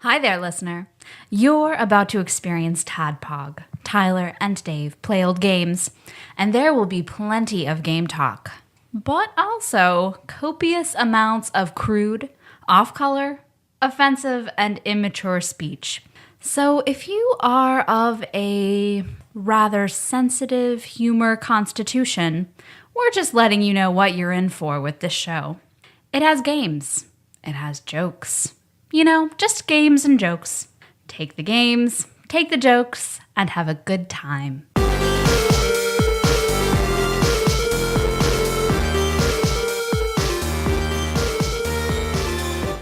Hi there, listener. You're about to experience TADPOG. Tyler and Dave play old games, and there will be plenty of game talk, but also copious amounts of crude, off-color, offensive, and immature speech. So if you are of a rather sensitive humor constitution, we're just letting you know what you're in for with this show. It has games. It has jokes. You know, just games and jokes. Take the games, take the jokes, and have a good time.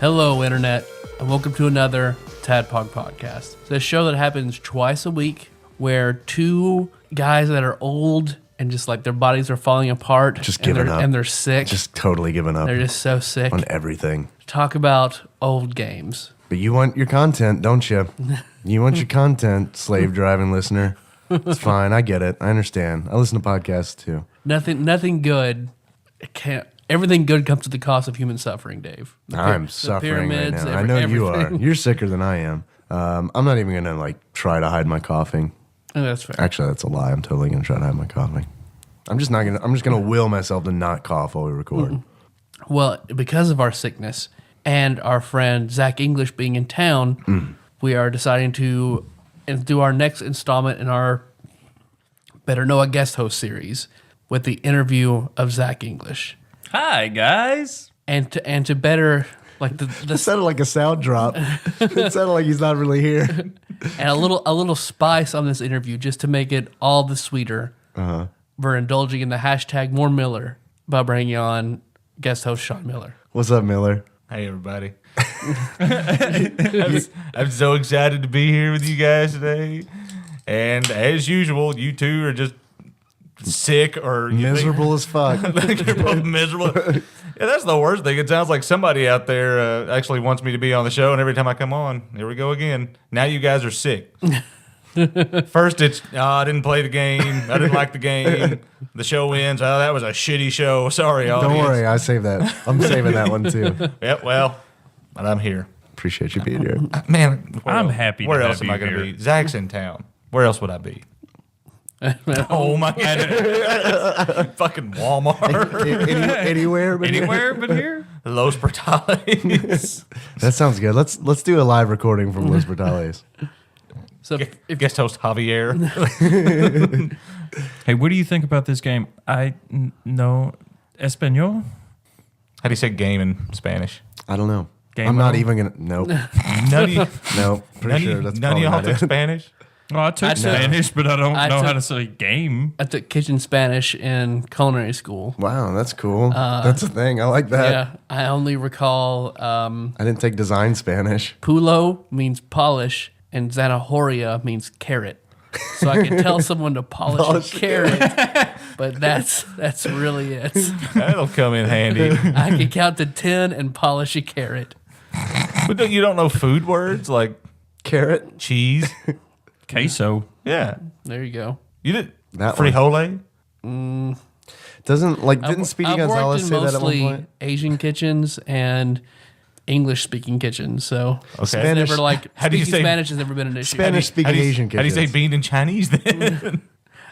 Hello, Internet, and welcome to another TADPOG podcast. It's a show that happens twice a week where two guys that are old and just like their bodies are falling apart. Just giving up. And they're sick. Just totally giving up. They're just so sick. On everything. Talk about old games. But you want your content, don't you? You want your content, slave driving listener. It's fine. I get it. I understand. I listen to podcasts too. Nothing good. Everything good comes at the cost of human suffering, Dave. I'm suffering right pyramids, now. I know you are. everything. You're sicker than I am. I'm not even going to try to hide my coughing. Oh, that's fair. Actually, that's a lie. I'm totally going to try to hide my coughing. I'm just going to will myself to not cough while we record. Well, because of our sickness and our friend Zach English being in town, we are deciding to do our next installment in our Better Know a Guest Host series with the interview of Zach English. Hi, guys. And to better like It the sounded like a sound drop. It sounded like he's not really here. and a little spice on this interview just to make it all the sweeter. We're indulging in the hashtag more Miller by bringing on guest host Shawn Miller. What's up, Miller? Hey, everybody. I'm so excited to be here with you guys today. And as usual, you two are just sick or Miserable as fuck. You're both miserable. Yeah, that's the worst thing. It sounds like somebody out there actually wants me to be on the show, and every time I come on, here we go again. Now you guys are sick. First, it's, I didn't play the game. I didn't like the game. The show ends. Oh, that was a shitty show. Sorry, audience. Don't worry, I saved that. I'm saving that one too. Yep, well, but I'm here. Appreciate you being here. Man, I'm happy to Where have else am you I going to here. be? Zach's in town. Where else would I be? Oh my God! Fucking Walmart. Anywhere but here. Anywhere but here? Los Portales. That sounds good. Let's do a live recording from Los Portales. So if Guest host Javier. Hey, what do you think about this game? I know Espanol? How do you say game in Spanish? I don't know. Game I'm not on? even gonna. Nope. None of you, Nope. Pretty sure that's none of probably y'all not took it. Spanish? Well, I took I took- Spanish, but I don't I know how took- to say game. I took kitchen Spanish in culinary school. Wow, that's cool. That's a thing. I like that. Yeah, I only recall I didn't take design Spanish. pulo means polish and zanahoria means carrot. So I can tell someone to polish Polish a carrot, but that's really it. That'll come in handy. I can count to 10 and polish a carrot. But you don't know food words like Carrot. cheese? Queso. Yeah. There you go. You did That one. frijole? Didn't Speedy I've worked Gonzalez in say that at one mostly point? Asian kitchens and English-speaking kitchens, so Okay. Spanish- never like How do you speaking say- Spanish has never been an issue. Spanish How speaking do you- Asian How do you say kitchens. bean in Chinese then?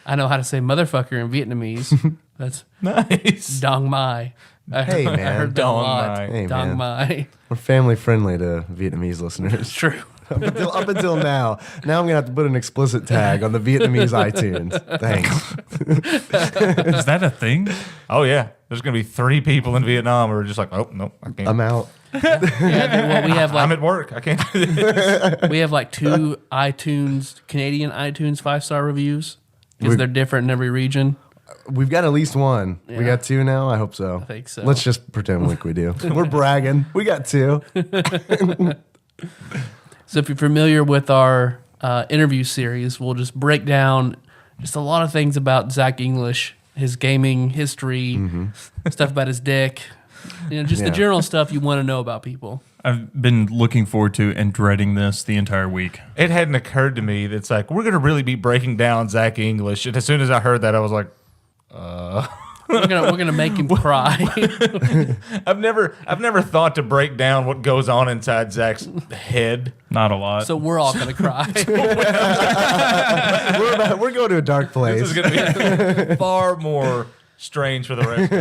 I know how to say motherfucker in Vietnamese. That's Nice. dong mai. Hey, I man. heard that a Dong lot. mai. Hey, Dong man. mai. We're family friendly to Vietnamese listeners. True. up until now. Now I'm gonna have to put an explicit tag on the Vietnamese iTunes. Thanks. Is that a thing? Oh, yeah. There's going to be 3 people in Vietnam who are just like, oh, no, I can't. I'm out. Yeah, well, we have I'm like at work. I can't do this. we have like 2 Canadian iTunes 5-star reviews because they're different in every region. We've got at least one. We Yeah. got 2 now. I hope so. I think so. Let's just pretend like we do. We're bragging. We got 2. So if you're familiar with our interview series, we'll just break down just a lot of things about Zach English, his gaming history, stuff about his dick, just the Yeah. general stuff you want to know about people. I've been looking forward to and dreading this the entire week. It hadn't occurred to me that it's like, we're going to really be breaking down Zach English. And as soon as I heard that, I was like, We're gonna make him cry. I've never thought to break down what goes on inside Zach's head. Not a lot. So we're all gonna cry. We're going to a dark place. This is going to be far more strange for the rest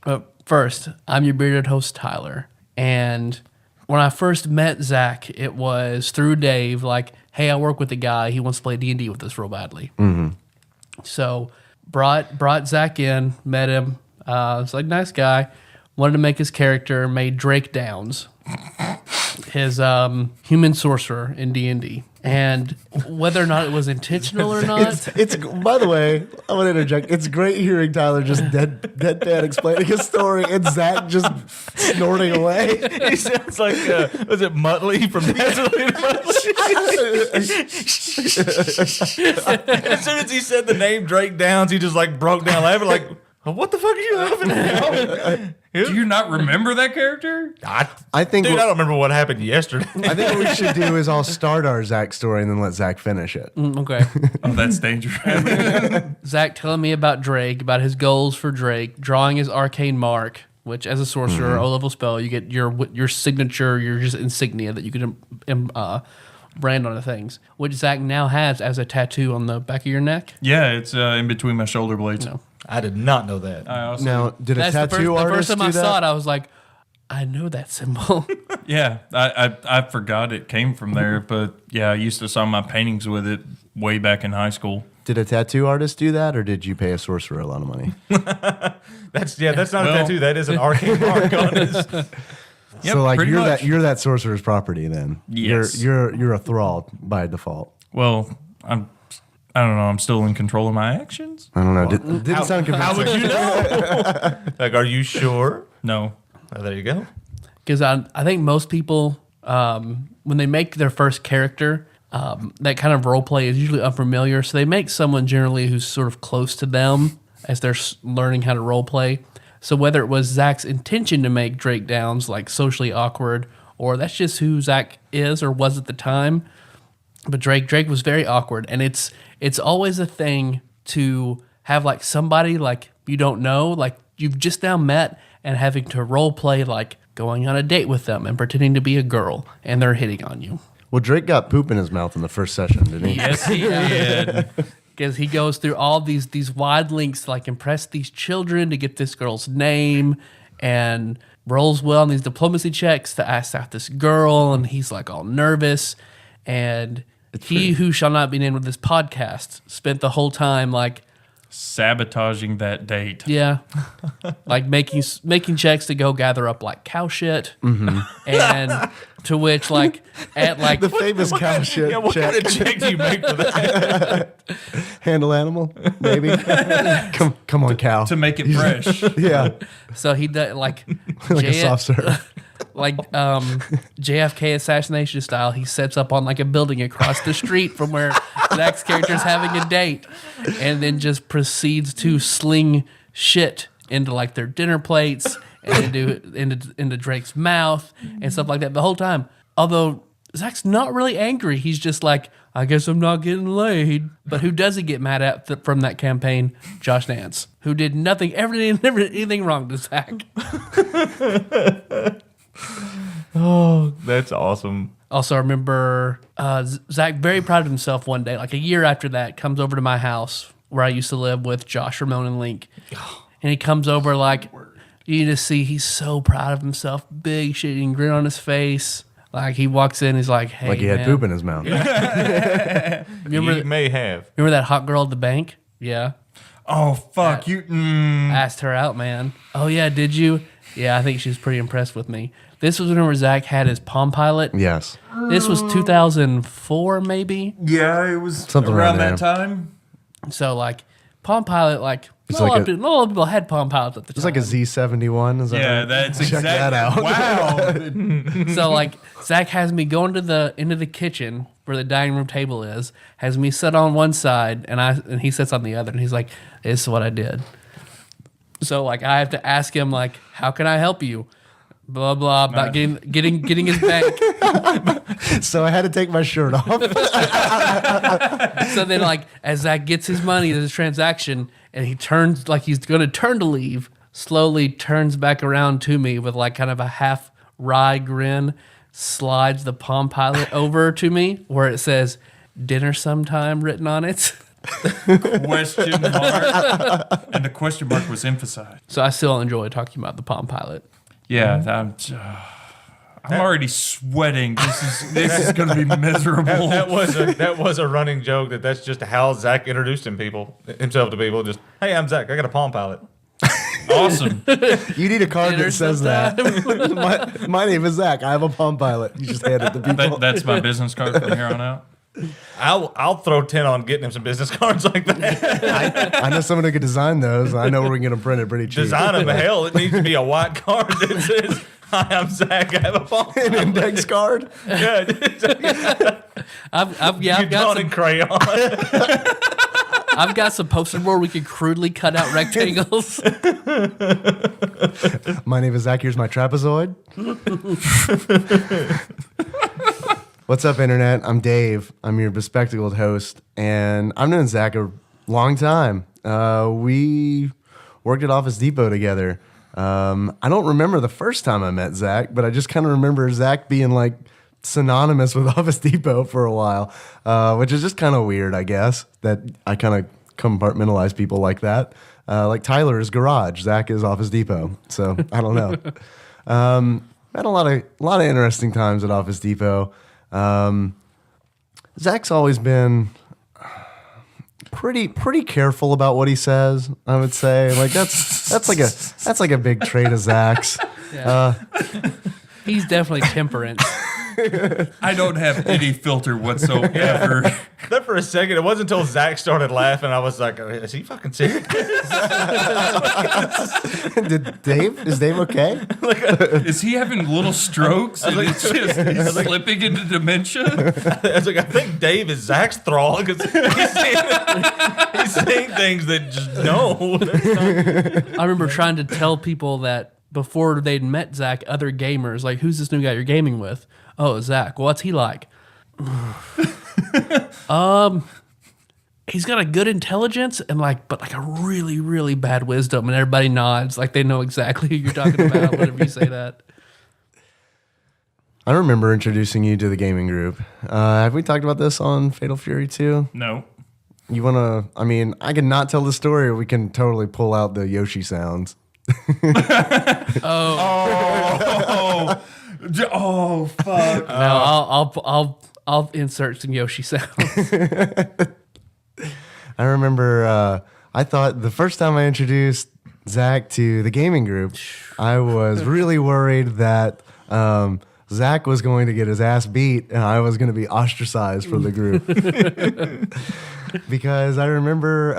of us. First, I'm your bearded host, Tyler. And when I first met Zach, it was through Dave, like, hey, I work with a guy. He wants to play D&D with us real badly. Mm-hmm. So brought Zach in, met him. It's like, nice guy. Wanted to make his character, made Drake Downs, his human sorcerer in D&D. And whether or not it was intentional or not. It's by the way, I want to interject. It's great hearing Tyler just deadpan explaining his story and Zach just snorting away. He sounds like, was it Muttley from Dazzling Muttley? As soon as he said the name Drake Downs, he just like broke down laughing like, what the fuck are you laughing at? Do you not remember that character? I think Dude, I don't remember what happened yesterday. I think what we should do is I'll start our Zach story and then let Zach finish it. Okay. Oh, that's dangerous. Zach telling me about Drake, about his goals for Drake, drawing his arcane mark, which as a sorcerer, O-level spell, you get your signature, your just insignia that you can brand onto things, which Zach now has as a tattoo on the back of your neck. Yeah, it's in between my shoulder blades. No. I did not know that. I also, Now, did a That's tattoo the artist first time do I that? saw it, I was like, I know that symbol. yeah, I forgot it came from there, but yeah, I used to sign my paintings with it way back in high school. Did a tattoo artist do that, or did you pay a sorcerer a lot of money? That's not a tattoo. That is an arcane mark on his. Yep, So, like, pretty much. you're that sorcerer's property then. Yes. You're a thrall by default. Well, I don't know. I'm still in control of my actions. I don't know. Didn't sound convincing. How would you know? Like, are you sure? No. Oh, there you go. Because I think most people, when they make their first character, that kind of role play is usually unfamiliar. So they make someone generally who's sort of close to them as they're learning how to role play. So whether it was Zach's intention to make Drake Downs like socially awkward, or that's just who Zach is or was at the time, but Drake was very awkward, and it's always a thing to have like somebody like you don't know, like you've just now met, and having to role play like going on a date with them and pretending to be a girl, and they're hitting on you. Well, Drake got poop in his mouth in the first session, didn't he? Yes, he did. Because he goes through all these wide links to like impress these children to get this girl's name, and rolls well on these diplomacy checks to ask out this girl, and he's like all nervous. And he who shall not be named with this podcast spent the whole time like Sabotaging that date. yeah, like making checks to go gather up like cow shit, and to which like at like The famous cow shit Yeah, what check. kind of check do you make for that? Handle animal, maybe. come on, cow. To make it fresh. Yeah, so he does like like a soft serve. like JFK assassination style, he sets up on like a building across the street from where Zach's character's having a date, and then just proceeds to sling shit into like their dinner plates and into Drake's mouth and stuff like that the whole time. Although Zach's not really angry, he's just like, I guess I'm not getting laid. But who does he get mad at from that campaign? Josh Nance, who did nothing, never did anything wrong to Zach. Oh, that's awesome. Also, I remember Zach, very proud of himself one day, like a year after that, comes over to my house where I used to live with Josh, Ramon, and Link. And he comes over like, you just see he's so proud of himself, big shitting grin on his face. Like he walks in, he's like, hey, Like he had man. poop in his mouth. You may have. Remember that hot girl at the bank? Yeah. Oh, fuck. Asked her out, man. Oh, yeah, did you? Yeah, I think she was pretty impressed with me. This was whenever Zach had his Palm Pilot. Yes. This was 2004, maybe. Yeah, it was Something around around that time. So, like, Palm Pilot, like, It's not, like a lot of people had Palm Pilots at the time. It's like a Z71. Is that Yeah, right? that's Check exactly. that out. Wow. So, like, Zach has me go into the kitchen where the dining room table is, has me sit on one side, and he sits on the other, and he's like, this is what I did. So, like, I have to ask him, like, how can I help you? Blah, blah, about getting his bank. So I had to take my shirt off. So then, like, as Zach gets his money, there's a transaction, and he turns like he's going to turn to leave, slowly turns back around to me with like kind of a half wry grin, slides the Palm Pilot over to me where it says dinner sometime written on it. Question mark. And the question mark was emphasized. So I still enjoy talking about the Palm Pilot. Yeah, I'm already sweating. This is going to be miserable. That was a running joke that's just how Zach introduced himself to people. Just, hey, I'm Zach. I got a Palm Pilot. Awesome. You need a card Dinner that says that. my name is Zach. I have a Palm Pilot. You just hand it to people. That's my business card from here on out. I'll throw 10 on getting him some business cards like that. I know someone who could design those. I know where we can get them printed pretty cheap. Design them. Hell, it needs to be a white card that says, hi, I'm Zach. I have a Palm Pilot. An index card? Yeah. I've Drawn got in some, crayon. I've got some posters where we could crudely cut out rectangles. My name is Zach. Here's my trapezoid. What's up, Internet? I'm Dave. I'm your bespectacled host, and I've known Zach a long time. We worked at Office Depot together. I don't remember the first time I met Zach, but I just kind of remember Zach being like synonymous with Office Depot for a while, which is just kind of weird, I guess, that I kind of compartmentalize people like that. Like Tyler is Garage, Zach is Office Depot. So I don't know. Had a lot of interesting times at Office Depot. Zach's always been pretty careful about what he says, I would say. Like that's like a big trait of Zach's. He's definitely temperance. I don't have any filter whatsoever. Then for a second, it wasn't until Zach started laughing, I was like, is he fucking serious? Is Dave okay? Is he having little strokes and it's just slipping into dementia? I was like, I think Dave is Zach's thrall because he's saying things that just no. I remember trying to tell people that before they'd met Zach, other gamers, like, who's this new guy you're gaming with? Oh, Zach. Well, what's he like? He's got a good intelligence and but a really, really bad wisdom, and everybody nods like they know exactly who you're talking about whenever you say that. I remember introducing you to the gaming group. Have we talked about this on Fatal Fury 2? No. You want to, I can not tell the story, or we can totally pull out the Yoshi sounds. Oh, fuck. No, I'll insert some Yoshi sounds. I remember I thought the first time I introduced Zach to the gaming group, I was really worried that Zach was going to get his ass beat and I was going to be ostracized from the group. Because I remember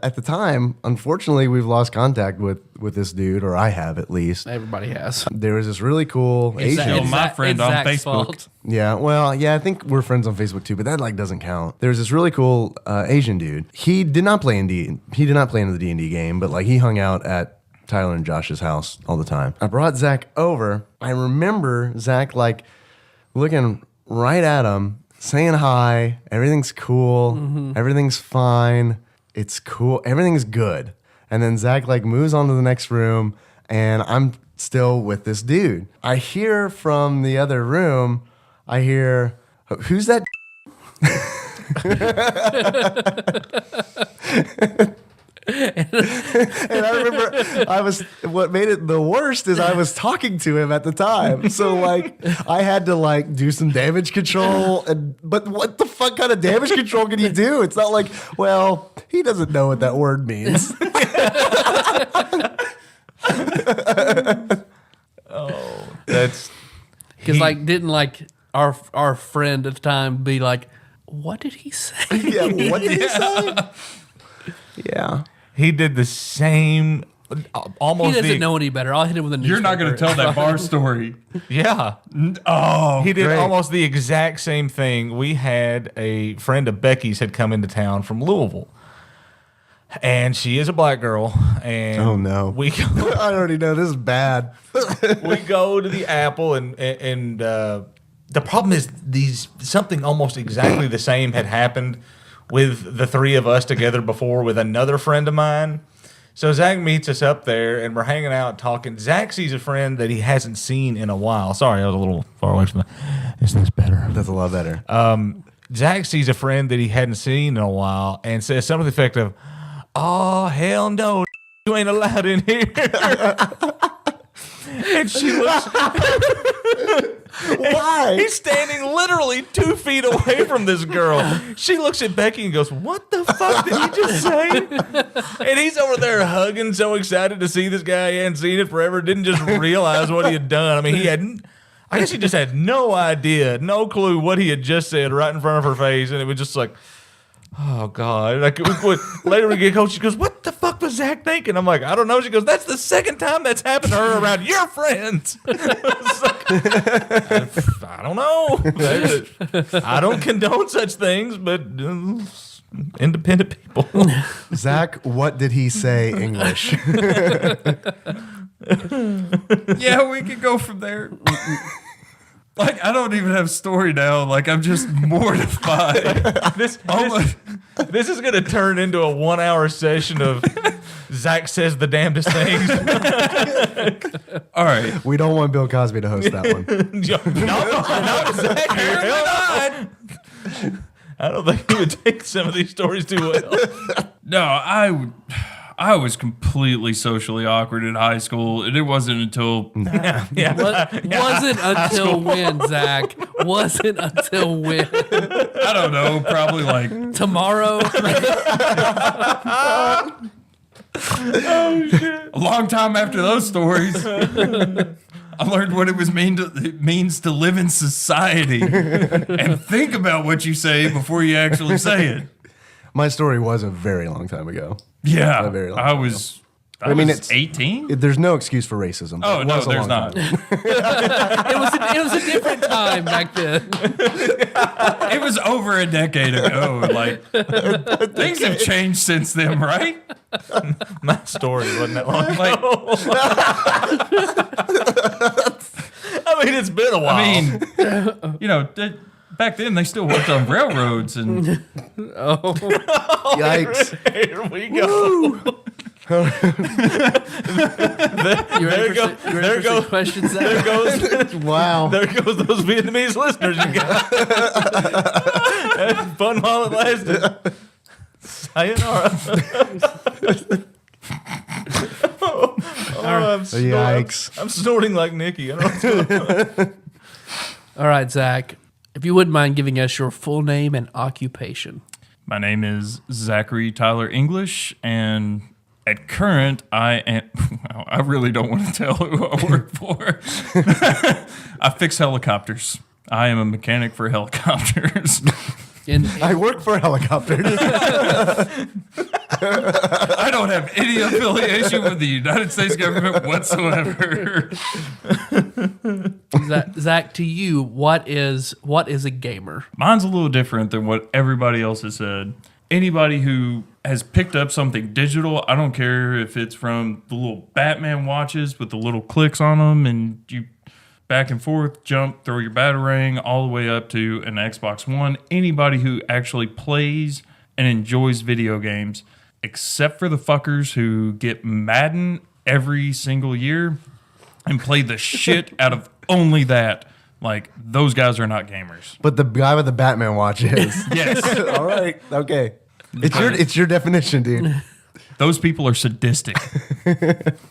at the time, unfortunately, we've lost contact with this dude, or I have at least. Everybody has. There was this really cool Asian. Still my friend on Zach's Facebook. fault. Yeah, well, yeah, I think we're friends on Facebook too, but that doesn't count. There was this really cool Asian dude. He did not play in He did not play in the D&D game, but he hung out at Tyler and Josh's house all the time. I brought Zach over. I remember Zach looking right at him, saying hi. Everything's cool. Mm-hmm. Everything's fine. It's cool. Everything's good. And then Zach moves on to the next room, and I'm still with this dude. I hear from the other room, who's that? And I remember what made it the worst is I was talking to him at the time. So I had to do some damage control, but what the fuck kind of damage control can you do? It's not well, he doesn't know what that word means. Oh, that's Because didn't our friend at the time be like, what did he say? Yeah, what did he say? Yeah. he did the same. Almost He doesn't know any better. I'll hit him with a newspaper. You're not going to tell that bar story. Yeah. Oh, He did great. almost the exact same thing. We had a friend of Becky's had come into town from Louisville. And she is a black girl. And Oh, no. we go, I already know this is bad. we go to the Apple and the problem is something almost exactly the same had happened with the three of us together before with another friend of mine. So Zach meets us up there, and we're hanging out talking. Zach sees a friend that he hasn't seen in a while. Sorry, I was a little far away from that. Is this better? That's a lot better. Zach sees a friend that he hadn't seen in a while and says something to the effect of, "Oh, hell no, you ain't allowed in here." And she looks. Why? He's standing literally 2 feet away from this girl. She looks at Becky and goes, "What the fuck did he just say?" And he's over there hugging, so excited to see this guy. He hadn't seen it forever. Didn't just realize what he had done. I mean, he hadn't. I guess he just had no idea, no clue what he had just said right in front of her face, and it was just like, oh God! Like later we get coach. She goes, "What the fuck was Zach thinking?" I'm like, "I don't know." She goes, "That's the second time that's happened to her around your friends." I don't know. I don't condone such things, but independent people. Zach, what did he say English? Yeah, we could go from there. Like, I don't even have a story now. Like, I'm just mortified. This is going to turn into a 1-hour session of Zach says the damnedest things. All right. We don't want Bill Cosby to host that one. Not Zach. Hell no. I don't think he would take some of these stories too well. No, I was completely socially awkward in high school, and it wasn't until Wasn't until when, Zach? Wasn't until when? I don't know, probably like Tomorrow? a long time after those stories. I learned what it means to live in society and think about what you say before you actually say it. My story was a very long time ago. Yeah, A very long I time was. I mean, was it's 18. There's no excuse for racism. Oh It no, was a there's long not. time. It was a different time back then. It was over a decade ago. Like things have changed since then, right? My story wasn't that long Like, I mean, it's been a while. I mean, you know, back then they still worked on railroads, and Yikes. here we go. There goes. There goes. Questions, There Zach? goes. Wow. There goes those Vietnamese listeners you got. That's fun while it lasted. Sayonara. I'm snorting. Yikes. I'm snorting like Nikki. I don't know what's going on. All right, Zach. If you wouldn't mind giving us your full name and occupation. my name is Zachary Tyler English, and at current, I am. I really don't want to tell who I work for. I fix helicopters. I am a mechanic for helicopters. I work for helicopters. I don't have any affiliation with the United States government whatsoever. Zach, to you, what is a gamer? Mine's a little different than what everybody else has said. Anybody who has picked up something digital, I don't care if it's from the little Batman watches with the little clicks on them and you back and forth, jump, throw your batarang, all the way up to an Xbox One. Anybody who actually plays and enjoys video games, except for the fuckers who get Madden every single year and play the shit out of only that. Like, those guys are not gamers. But the guy with the Batman watch is. Yes. All right. Okay. It's your definition, dude. Those people are sadistic.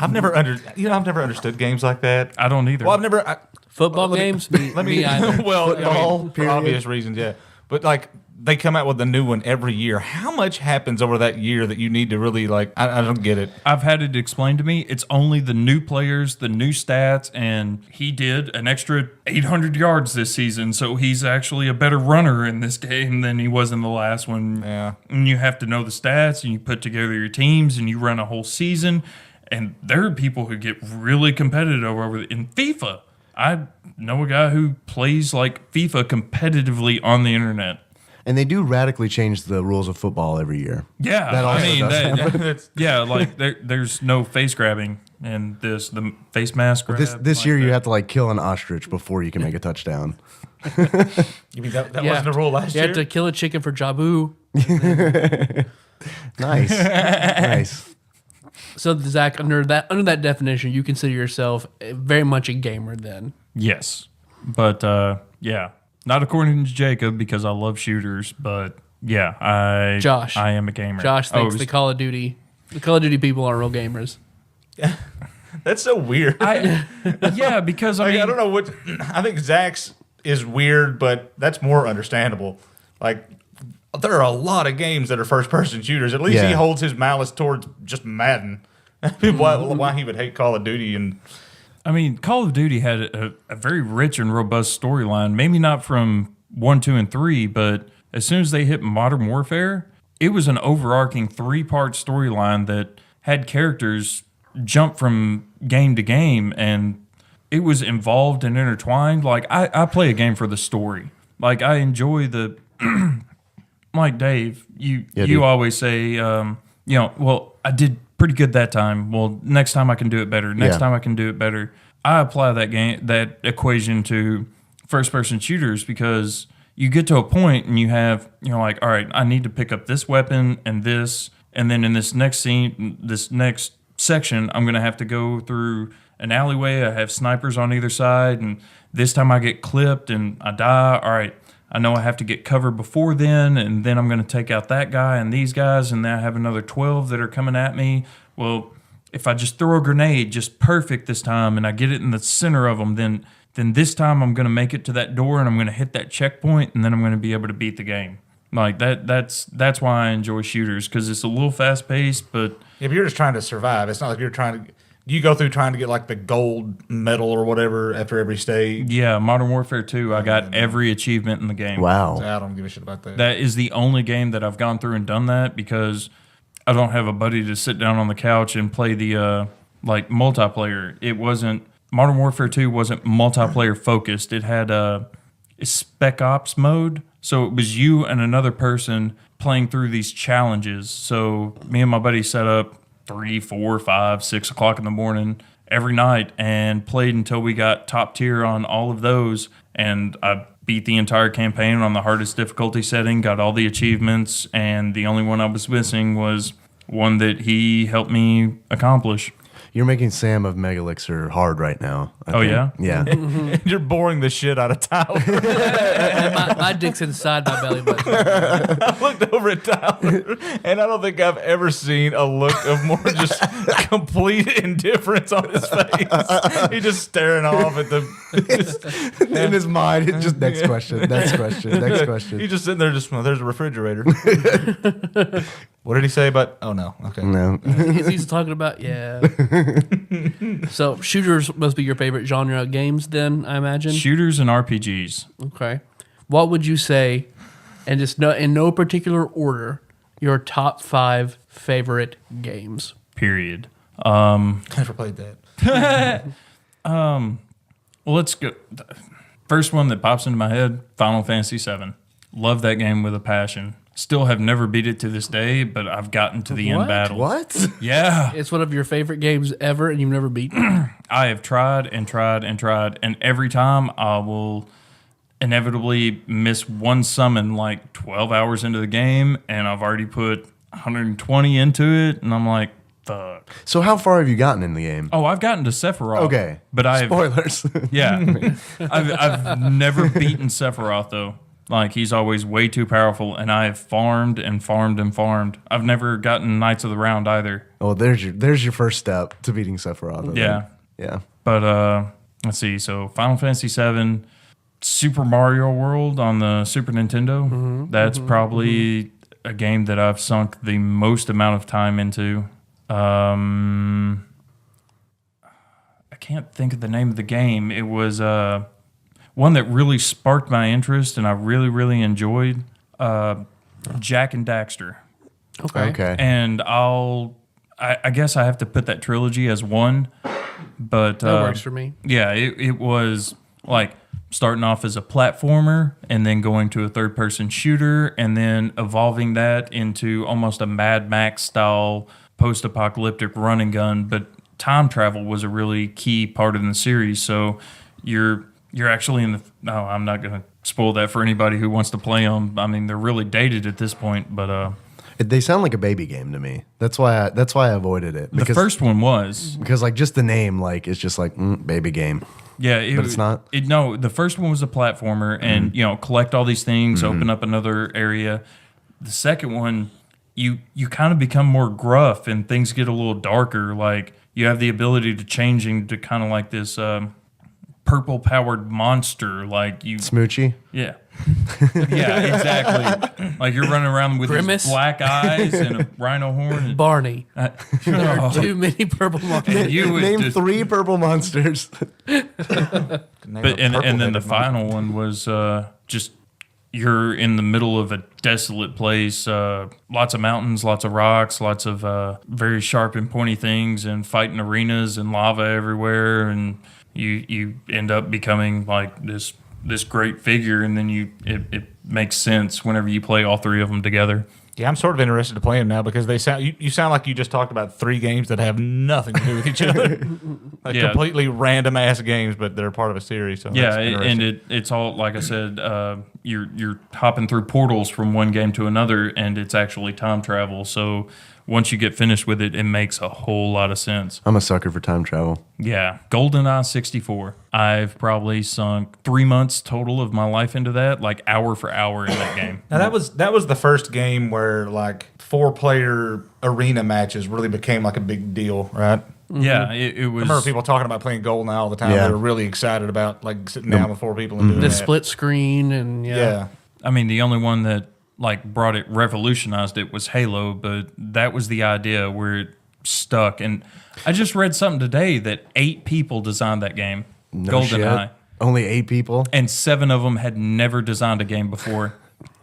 I've never understood games like that. I don't either. Well, I've never. Football games? Me either. Well, Football, for period. obvious reasons, yeah. But like, they come out with a new one every year. How much happens over that year that you need to really like? I don't get it. I've had it explained to me. It's only the new players, the new stats, and he did an extra 800 yards this season, so he's actually a better runner in this game than he was in the last one. Yeah. And you have to know the stats, and you put together your teams, and you run a whole season. And there are people who get really competitive over it. In FIFA, I know a guy who plays like FIFA competitively on the internet. And they do radically change the rules of football every year. Yeah, That also does yeah, like there's no face grabbing and the face mask grab. This like year, you that. have to like kill an ostrich before you can make a touchdown. You mean that wasn't a rule last You year? have to kill a chicken for Jabu. Nice. Nice. So Zach, under that definition, you consider yourself very much a gamer then. Yes. But yeah, not according to Jacob because I love shooters, but yeah, I am a gamer. Josh thinks the Call of Duty people are real gamers. That's so weird. Yeah, because I mean, I don't know what. I think Zach's is weird, but that's more understandable. Like, there are a lot of games that are first-person shooters. At least he holds his malice towards just Madden. Why he would hate Call of Duty and. I mean, Call of Duty had a very rich and robust storyline. Maybe not from 1, 2, and 3, but as soon as they hit Modern Warfare, it was an overarching 3-part storyline that had characters jump from game to game, and it was involved and intertwined. Like, I play a game for the story. Like, I enjoy the... like, Dave, you always say, well, I did pretty good that time. Well, next time I can do it better. Next time I can do it better. I apply that equation to first-person shooters because you get to a point and you're like, all right, I need to pick up this weapon and this, and then in this next scene, this next section, I'm going to have to go through an alleyway. I have snipers on either side, and this time I get clipped and I die. All right, I know I have to get cover before then, and then I'm going to take out that guy and these guys, and then I have another 12 that are coming at me. Well, if I just throw a grenade just perfect this time and I get it in the center of them, then this time I'm going to make it to that door and I'm going to hit that checkpoint, and then I'm going to be able to beat the game. Like that's why I enjoy shooters, because it's a little fast paced, but if you're just trying to survive, it's not like you're trying to. You go through trying to get like the gold medal or whatever after every stage. Yeah, Modern Warfare 2, I got every achievement in the game. Wow. I don't give a shit about that. That is the only game that I've gone through and done that because I don't have a buddy to sit down on the couch and play the like multiplayer. It wasn't Modern Warfare 2 wasn't multiplayer focused. It had a Spec Ops mode. So it was you and another person playing through these challenges. So me and my buddy set up 3, 4, 5, 6 o'clock in the morning every night and played until we got top tier on all of those. And I beat the entire campaign on the hardest difficulty setting, got all the achievements, and the only one I was missing was one that he helped me accomplish. You're making Sam of Megalixir hard right now. I think. Yeah? Yeah. You're boring the shit out of Tyler. my dick's inside my belly button. I looked over at Tyler, and I don't think I've ever seen a look of more just complete indifference on his face. He's just staring off at the. In his mind, it's just next question, next question, next question. He's just sitting there, just there's a refrigerator. What did he say about? Oh no, okay. No. He's talking about So shooters must be your favorite genre of games, then I imagine. Shooters and RPGs. Okay. What would you say, and just in no particular order, your top 5 favorite games? Period. Never played that. Well, let's go. First one that pops into my head: Final Fantasy VII. Love that game with a passion. Still have never beat it to this day, but I've gotten to the end battle. What? Yeah. It's one of your favorite games ever, and you've never beaten. I have tried and tried and tried, and every time I will inevitably miss one summon like 12 hours into the game, and I've already put 120 into it, and I'm like, fuck. So how far have you gotten in the game? Oh, I've gotten to Sephiroth. Okay. But Spoilers. Yeah. I've never beaten Sephiroth, though. Like, he's always way too powerful, and I have farmed and farmed and farmed. I've never gotten Knights of the Round either. Oh, there's your first step to beating Sephiroth. Yeah. Yeah. But let's see. So Final Fantasy VII, Super Mario World on the Super Nintendo. That's probably a game that I've sunk the most amount of time into. I can't think of the name of the game. It was one that really sparked my interest and I really, really enjoyed. Jack and Daxter. Okay. And I guess I have to put that trilogy as one, but That works for me. Yeah, it was like starting off as a platformer and then going to a third-person shooter and then evolving that into almost a Mad Max style post-apocalyptic run and gun. But time travel was a really key part of the series. So you're actually in the. No, I'm not going to spoil that for anybody who wants to play them. I mean, they're really dated at this point, but They sound like a baby game to me. That's why I avoided it. the first one was. Because like just the name like is just like baby game. Yeah, But it's not? No, the first one was a platformer, and collect all these things, open up another area. The second one, you kind of become more gruff, and things get a little darker. Like you have the ability to change into kind of like this purple powered monster. Like you, Smoochie. yeah. Yeah, exactly. Like you're running around with Grimace? these black eyes and a rhino horn. And, Barney. There are too many purple monsters. and you would Name just- 3 purple monsters. But and then the final one was just you're in the middle of a desolate place, lots of mountains, lots of rocks, lots of very sharp and pointy things, and fighting arenas and lava everywhere, and you end up becoming like this great figure, and then it makes sense whenever you play all 3 of them together. Yeah, I'm sort of interested to play them now because they sound. You sound like you just talked about 3 games that have nothing to do with each other, like Yeah. completely random ass games, but they're part of a series. So Yeah, that's interesting. and it's all like I said. You're hopping through portals from one game to another, and it's actually time travel. So once you get finished with it, it makes a whole lot of sense. I'm a sucker for time travel. Yeah, GoldenEye 64. I've probably sunk 3 months total of my life into that, like hour for hour in that game. Now that was the first game where like 4-player arena matches really became like a big deal, right? Yeah, it I was. remember people talking about playing GoldenEye all the time. Yeah. They were really excited about like sitting down with 4 people and doing The that. split screen and Yeah. I mean, the only one that like brought it, revolutionized it was Halo, but that was the idea where it stuck. And I just read something today that 8 people designed that game, No GoldenEye, shit. Only 8 people. and 7 of them had never designed a game before.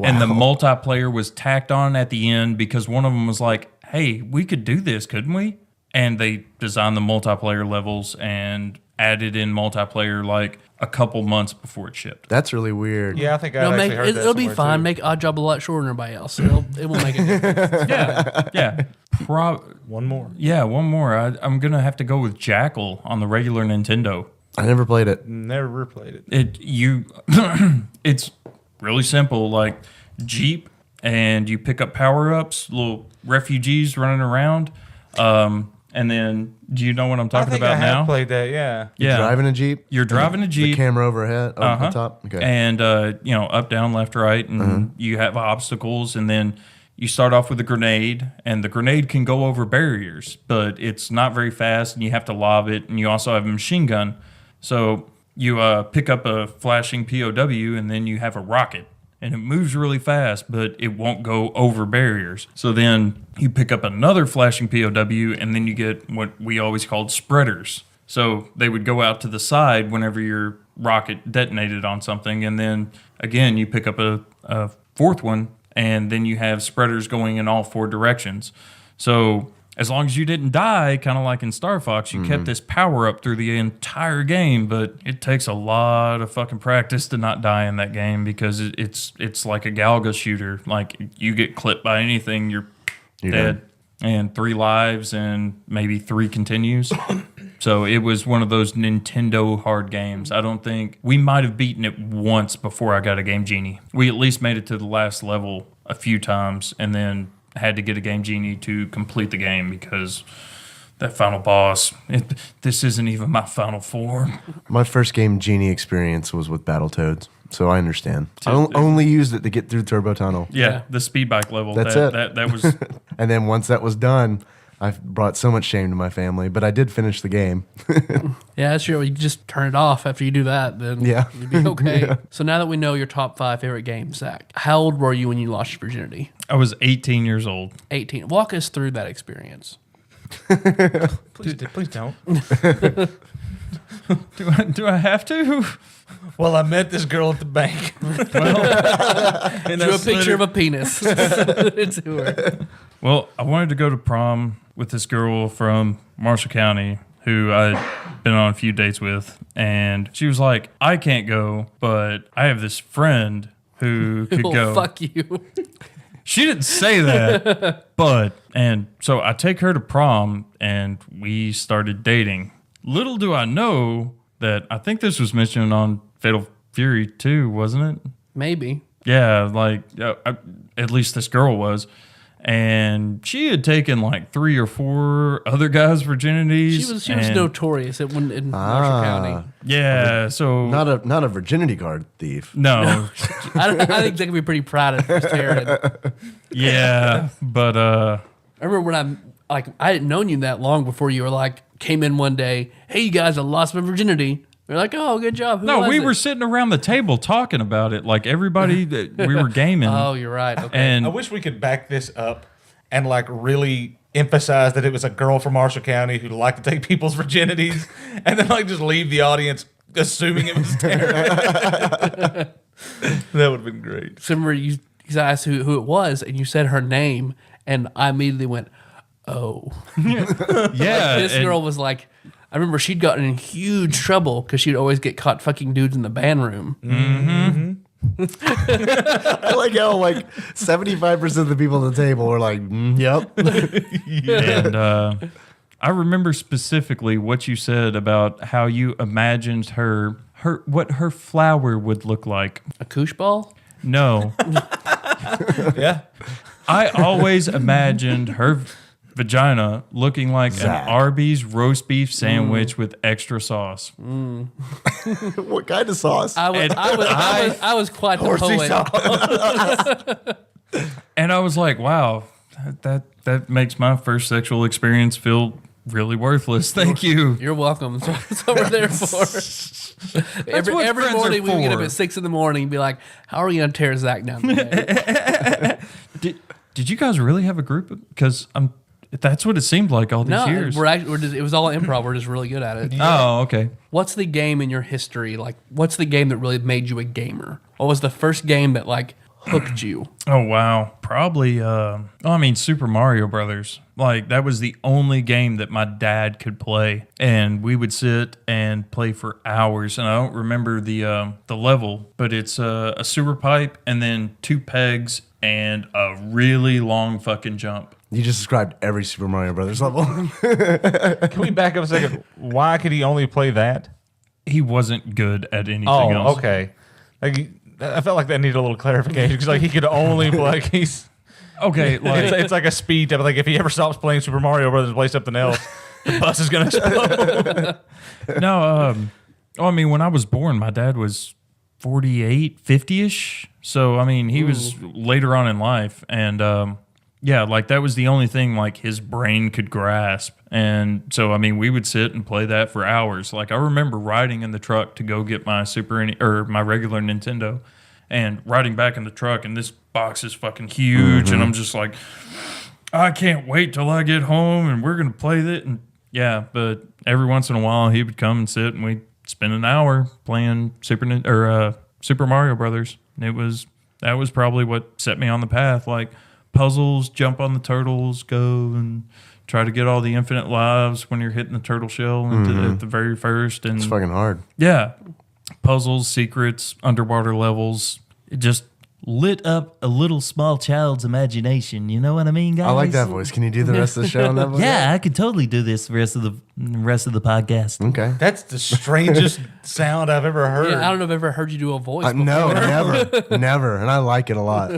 And the multiplayer was tacked on at the end because one of them was like, "Hey, we could do this, couldn't we?" And they designed the multiplayer levels and added in multiplayer like a couple months before it shipped. That's really weird. Yeah, I think I It'll, actually make, heard that it'll be somewhere, fine. too. Make Odd Job a lot shorter than everybody else. It will make it difference. Yeah. One more. Yeah, one more. I'm going to have to go with Jackal on the regular Nintendo. I never played it. Never played it. It's really simple, like Jeep, and you pick up power-ups, little refugees running around. And then, do you know what I'm talking about I now? have played that. Yeah. Yeah. Driving a Jeep. You're driving a The Jeep. camera overhead over Uh-huh. the top. Okay. And up, down, left, right, and you have obstacles, and then you start off with a grenade, and the grenade can go over barriers, but it's not very fast, and you have to lob it, and you also have a machine gun. So you pick up a flashing POW, and then you have a rocket, and it moves really fast, but it won't go over barriers. So then you pick up another flashing POW, and then you get what we always called spreaders. So they would go out to the side whenever your rocket detonated on something, and then again you pick up a 4th one, and then you have spreaders going in all 4 directions. So as long as you didn't die, kind of like in Star Fox, you kept this power up through the entire game. But it takes a lot of fucking practice to not die in that game because it's like a Galga shooter. Like you get clipped by anything, you're dead. done. And 3 lives and maybe 3 continues. So it was one of those Nintendo hard games. I don't think we might have beaten it once before I got a Game Genie. We at least made it to the last level a few times and then had to get a Game Genie to complete the game because that final boss, this isn't even my final form. My first game Genie experience was with Battletoads, so I understand. I only used it to get through Turbo Tunnel. Yeah, the speed bike level. That's that, it. That was And then once that was done, I brought so much shame to my family, but I did finish the game. Yeah, that's true. You just turn it off after you do that, then Yeah. you'd be okay. Yeah. So now that we know your top 5 favorite games, Zach, how old were you when you lost your virginity? I was 18 years old. 18. Walk us through that experience. Please don't. Do I have to? Well, I met this girl at the bank. And Drew a picture of a penis to her. Well, I wanted to go to prom with this girl from Marshall County who I'd been on a few dates with. And she was like, I can't go, but I have this friend who could Oh, go. fuck you. She didn't say that, and so I take her to prom and we started dating. Little do I know that I think this was mentioned on Fatal Fury too, wasn't it? Maybe. Yeah, like at least this girl was. And she had taken like 3 or 4 other guys' virginities. She was notorious in Marshall County. Yeah, so Not a virginity card thief. no, I think they could be pretty proud of Taryn. yeah, but I remember when I hadn't known you that long before you were like came in one day. Hey, you guys, I lost my virginity. We're like, oh, good job. Who no, was we it? were sitting around the table talking about it, like everybody that we were gaming. Oh, you're right. Okay. And I wish we could back this up and like really emphasize that it was a girl from Marshall County who liked to take people's virginities, and then like just leave the audience assuming it was Tara. That would have been great. So remember you asked who it was, and you said her name, and I immediately went, oh. yeah, This and- girl was like, I remember she'd gotten in huge trouble because she'd always get caught fucking dudes in the band room. I like how like 75% of the people at the table were like, yep. And I remember specifically what you said about how you imagined what her flower would look like. A koosh ball? No, Yeah. I always imagined her vagina looking like Zach. an Arby's roast beef sandwich with extra sauce. What kind of sauce? I was quite the poet. And I was like, wow, that makes my first sexual experience feel really worthless. Thank you. You're welcome. That's what we're there for. Every what friends are morning we would get up for. at 6 a.m. and be like, how are we going to tear Zach down today? Did you guys really have a group? Because that's what it seemed like all these No, years. it was all improv. We're just really good at it. Oh, okay. What's the game in your history? Like, what's the game that really made you a gamer? What was the first game that like hooked you? Oh wow, probably. Super Mario Brothers. Like that was the only game that my dad could play, and we would sit and play for hours. And I don't remember the level, but it's a sewer pipe and then 2 pegs and a really long fucking jump. You just described every Super Mario Brothers level. Can we back up a second? Why could he only play that? He wasn't good at anything Oh, else. okay. Like, I felt like that needed a little clarification because like he could only play. Like, Okay, like it's like a speed type. Like if he ever stops playing Super Mario Brothers and plays something else, the bus is gonna explode. no. When I was born, my dad was 48, 50-ish. So, he was later on in life. And, like that was the only thing like his brain could grasp. And so, we would sit and play that for hours. Like I remember riding in the truck to go get my my regular Nintendo and riding back in the truck. And this box is fucking huge. And I'm just like, I can't wait till I get home and we're going to play that. And yeah, but every once in a while he would come and sit and we'd spend an hour playing Super Mario Brothers. That was probably what set me on the path. Like puzzles, jump on the turtles, go and try to get all the infinite lives when you're hitting the turtle shell at the very first. And It's fucking hard. yeah, puzzles, secrets, underwater levels. It just lit up a little small child's imagination. You know what I mean, guys? I like that voice. Can you do the rest of the show on that voice? Yeah, I could totally do this the rest of the podcast. Okay. That's the strangest sound I've ever heard. Yeah, I don't know if I've ever heard you do a voice. No, never. And I like it a lot.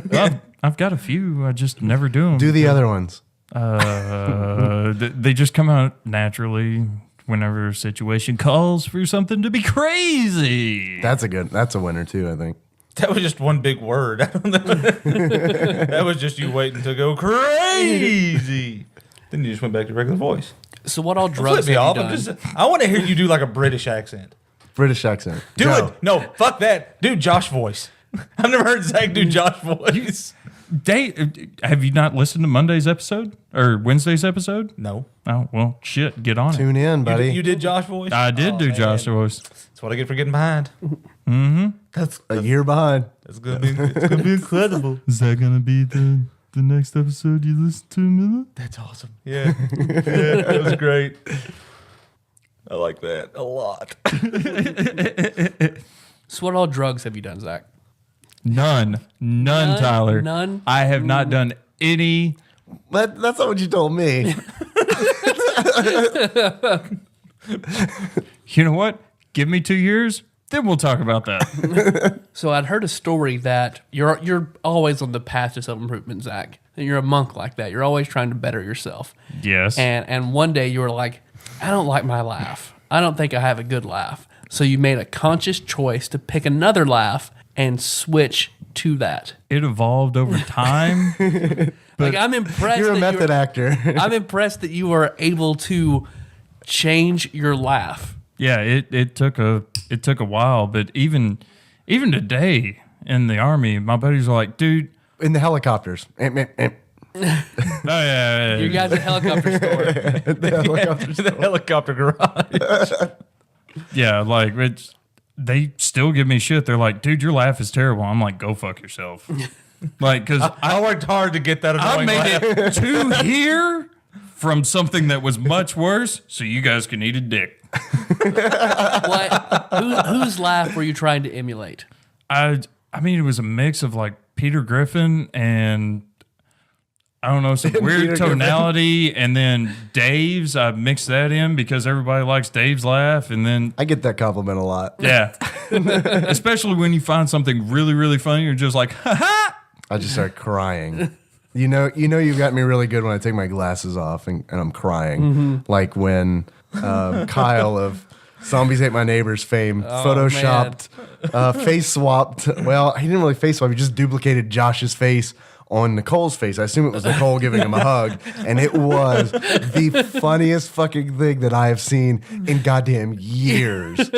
I've got a few. I just never do them. Do the other ones. They just come out naturally whenever a situation calls for something to be crazy. That's a winner too, I think. That was just one big word. I don't know. That was just you waiting to go crazy. Then you just went back to regular voice. So what all Flip drugs me have off. you done? I want to hear you do like a British accent. British accent. Do Go. it. No, fuck that. Do Josh voice. I've never heard Zach do Josh voice. Have you not listened to Monday's episode or Wednesday's episode? No. Oh, well, shit. Get on it. Tune in, buddy. You did Josh voice? I did do man. Josh voice. That's what I get for getting behind. Mm-hmm. That's A year behind. gonna be incredible. Is that going to be the next episode you listen to, Miller? That's awesome. Yeah. That was great. I like that a lot. So what all drugs have you done, Zach? None, Tyler. None? I have not done any. That's not what you told me. You know what? Give me 2 years. then we'll talk about that. So I'd heard a story that you're always on the path to self-improvement, Zach. And you're a monk like that. You're always trying to better yourself. Yes. And one day you were like, I don't like my laugh. I don't think I have a good laugh. So you made a conscious choice to pick another laugh and switch to that. It evolved over time. Like, I'm impressed. You're a method actor. I'm impressed that you were able to change your laugh. Yeah, it took a while, but even today in the Army, my buddies are like, dude. In the helicopters. Oh yeah. You guys at helicopter store. The helicopter garage. Yeah, like they still give me shit. They're like, dude, your laugh is terrible. I'm like, go fuck yourself. Like, because I worked hard to get that I annoying made laugh. it to here from something that was much worse, so you guys can eat a dick. Whose laugh were you trying to emulate? I mean, it was a mix of like Peter Griffin and I don't know, some weird tonality, and then Dave's. I mixed that in because everybody likes Dave's laugh, and then I get that compliment a lot. yeah, especially when you find something really, really funny, you're just like, ha ha. I just start crying. You know, you've got me really good when I take my glasses off and I'm crying. Like when Kyle of Zombies Ate My Neighbors fame photoshopped, face swapped. Well, he didn't really face swap. He just duplicated Josh's face on Nicole's face. I assume it was Nicole giving him a hug. And it was the funniest fucking thing that I have seen in goddamn years.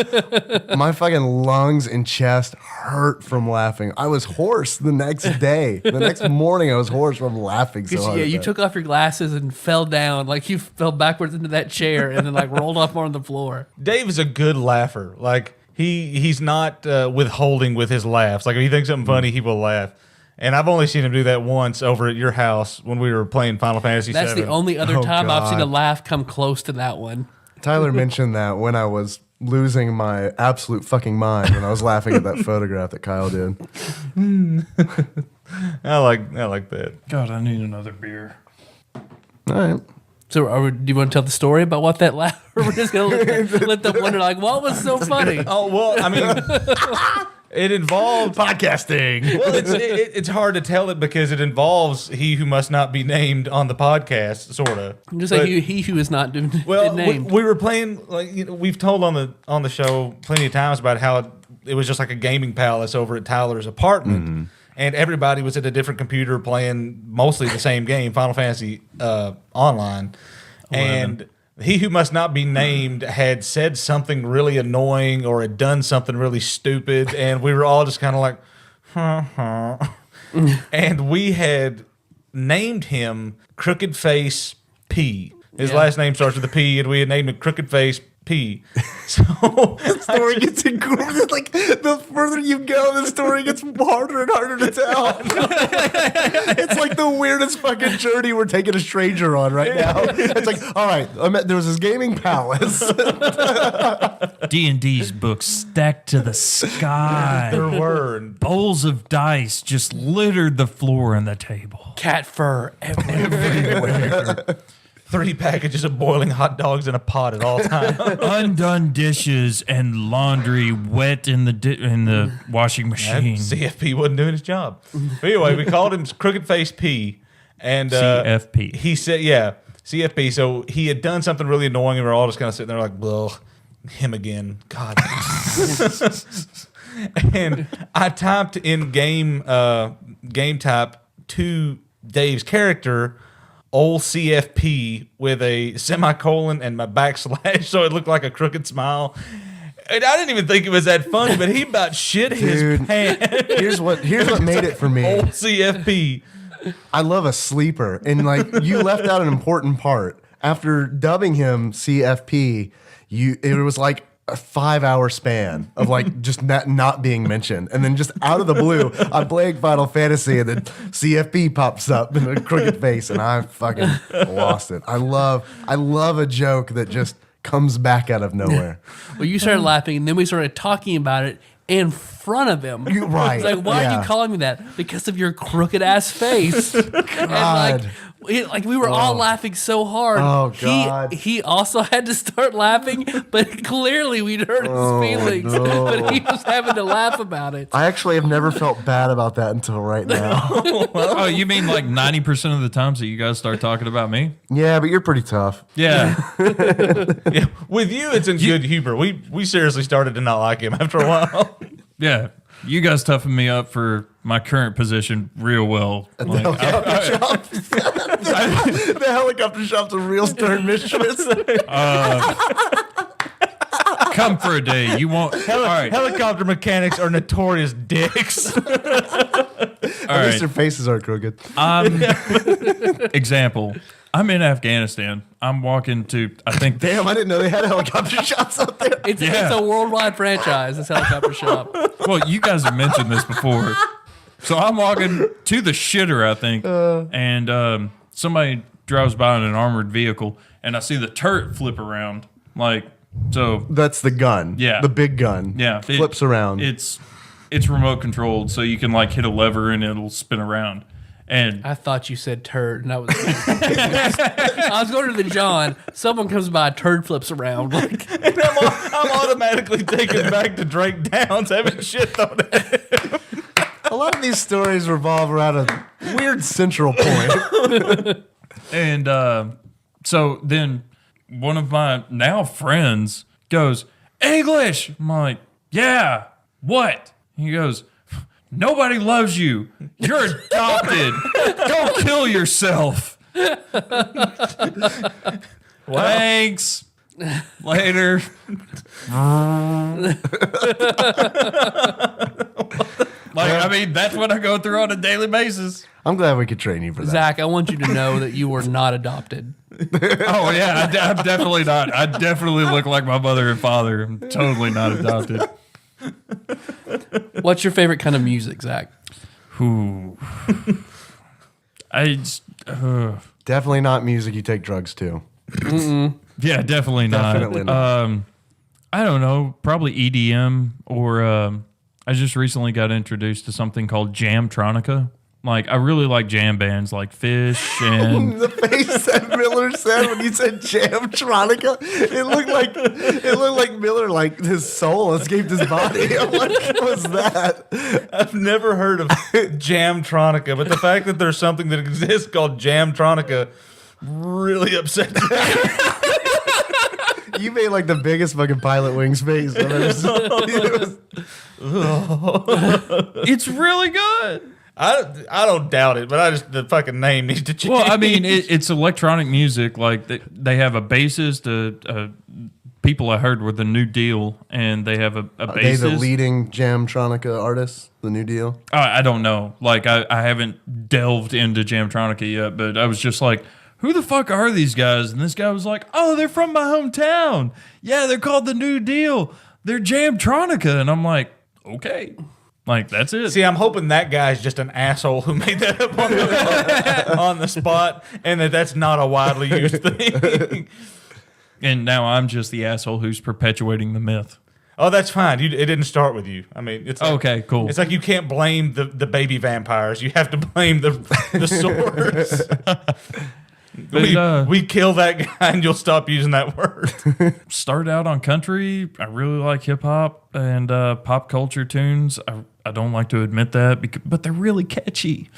My fucking lungs and chest hurt from laughing. I was hoarse the next day. The next morning I was hoarse from laughing so hard. Yeah, at you that. took off your glasses and fell down. Like you fell backwards into that chair and then like rolled off on the floor. Dave is a good laugher. Like he's not withholding with his laughs. Like if he thinks something funny, he will laugh. And I've only seen him do that once over at your house when we were playing Final Fantasy VII. That's the only other Oh, time I've seen a God. laugh come close to that one. Tyler mentioned that when I was losing my absolute fucking mind when I was laughing at that photograph that Kyle did. I like that. God, I need another beer. All right. So do you want to tell the story about what that laugh? Or we're just going to let them wonder like, what was so funny? Oh well, I mean, it involved Podcasting. Well, it's hard to tell it because it involves he who must not be named on the podcast, sort of. Just like he who is not been named. we were playing like we've told on the show plenty of times about how it was just like a gaming palace over at Tyler's apartment, and everybody was at a different computer playing mostly the same game, Final Fantasy online, and he who must not be named had said something really annoying or had done something really stupid, and we were all just kind of like, and we had named him Crooked Face P. His last name starts with a P, and we had named him Crooked Face P. So The story gets incredible. Like the further you go, the story gets harder and harder to tell. It's like the weirdest fucking journey we're taking a stranger on right now. It's like, all right, there was this gaming palace. D&D's books stacked to the sky. there were. And Bowls of dice just littered the floor and the table. Cat fur everywhere. 3 packages of boiling hot dogs in a pot at all times. Undone dishes and laundry wet in the washing machine. CFP wasn't doing his job. But anyway, we called him Crooked Face P. And CFP. He said, yeah, CFP. So he had done something really annoying, and we were all just kind of sitting there like, well, him again. God. And I typed in game type to Dave's character, old CFP, with a semicolon and my backslash, so it looked like a crooked smile. And I didn't even think it was that funny, but he about shit his Dude, pants. here's what made it for me. Old CFP. I love a sleeper, and like you left out an important part. After dubbing him CFP, it was like a 5-hour span of like just not being mentioned, and then just out of the blue, I'm playing Final Fantasy, and then CFP pops up in a crooked face, and I fucking lost it. I love a joke that just comes back out of nowhere. Well, you started laughing, and then we started talking about it, and front of him. Right, It's like, why are yeah. you calling me that? Because of your crooked ass face. And we were all laughing so hard. Oh, God. He also had to start laughing, but clearly we'd hurt his feelings. no. But he was having to laugh about it. I actually have never felt bad about that until right now. Oh, you mean like 90% of the times that you guys start talking about me? Yeah, but you're pretty tough. Yeah. Yeah, with you, it's in good humor. We seriously started to not like him after a while. Yeah. You guys toughened me up for my current position real well. Like, The helicopter shop's a real stern mistress. come for a day. You won't. All right. Helicopter mechanics are notorious dicks. All At least right. their faces are crooked. Example. I'm in Afghanistan. I'm walking to, I think, Damn, I didn't know they had helicopter shots up there. It's Yeah. a worldwide franchise, this helicopter shop. well, you guys have mentioned this before. So I'm walking to the shitter, I think, and somebody drives by in an armored vehicle, and I see the turret flip around. Like, so, That's the gun. Yeah. The big gun. yeah. Flips around. It's remote controlled, so you can, like, hit a lever and it'll spin around. And I thought you said turd, and I was I was going to the John. Someone comes by, turd flips around. Like, And I'm automatically taken back to Drake Downs having shit thrown at him. A lot of these stories revolve around a weird central point. And so then one of my now friends goes, English. I'm like, yeah, what? He goes, nobody loves you. You're adopted. Go kill yourself. Thanks. Later. Like, I mean, that's what I go through on a daily basis. I'm glad we could train you for that. Zach, I want you to know that you were not adopted. Oh, yeah, I'm definitely not. I definitely look like my mother and father. I'm totally not adopted. What's your favorite kind of music, Zach? Ooh. I just, Definitely not music you take drugs to. yeah, definitely not. Definitely not. I don't know, probably EDM or I just recently got introduced to something called Jamtronica. Like, I really like jam bands like Fish and The face that Miller said when you said Jamtronica, it looked like Miller, like his soul escaped his body. I'm like, what was that? I've never heard of Jamtronica, but the fact that there's something that exists called Jamtronica really upsets me. You made like the biggest fucking Pilot Wings face I've ever seen. it's really good. I don't doubt it, but the fucking name needs to change. Well, I mean, it's electronic music. Like, they have a bassist, people I heard with the New Deal, and they have a Are they the bassist. leading Jamtronica artists, the New Deal? I don't know. Like, I haven't delved into Jamtronica yet, but I was just like, who the fuck are these guys? And this guy was like, oh, they're from my hometown. Yeah, they're called the New Deal. They're Jamtronica. And I'm like, okay. Like, that's it. See, I'm hoping that guy's just an asshole who made that up on the spot, and that's not a widely used thing. And now I'm just the asshole who's perpetuating the myth. Oh, that's fine. It didn't start with you. I mean, it's like, Okay, cool. It's like you can't blame the baby vampires. You have to blame the swords. But, we kill that guy, and you'll stop using that word. Started out on country. I really like hip hop and pop culture tunes. I don't like to admit that, but they're really catchy.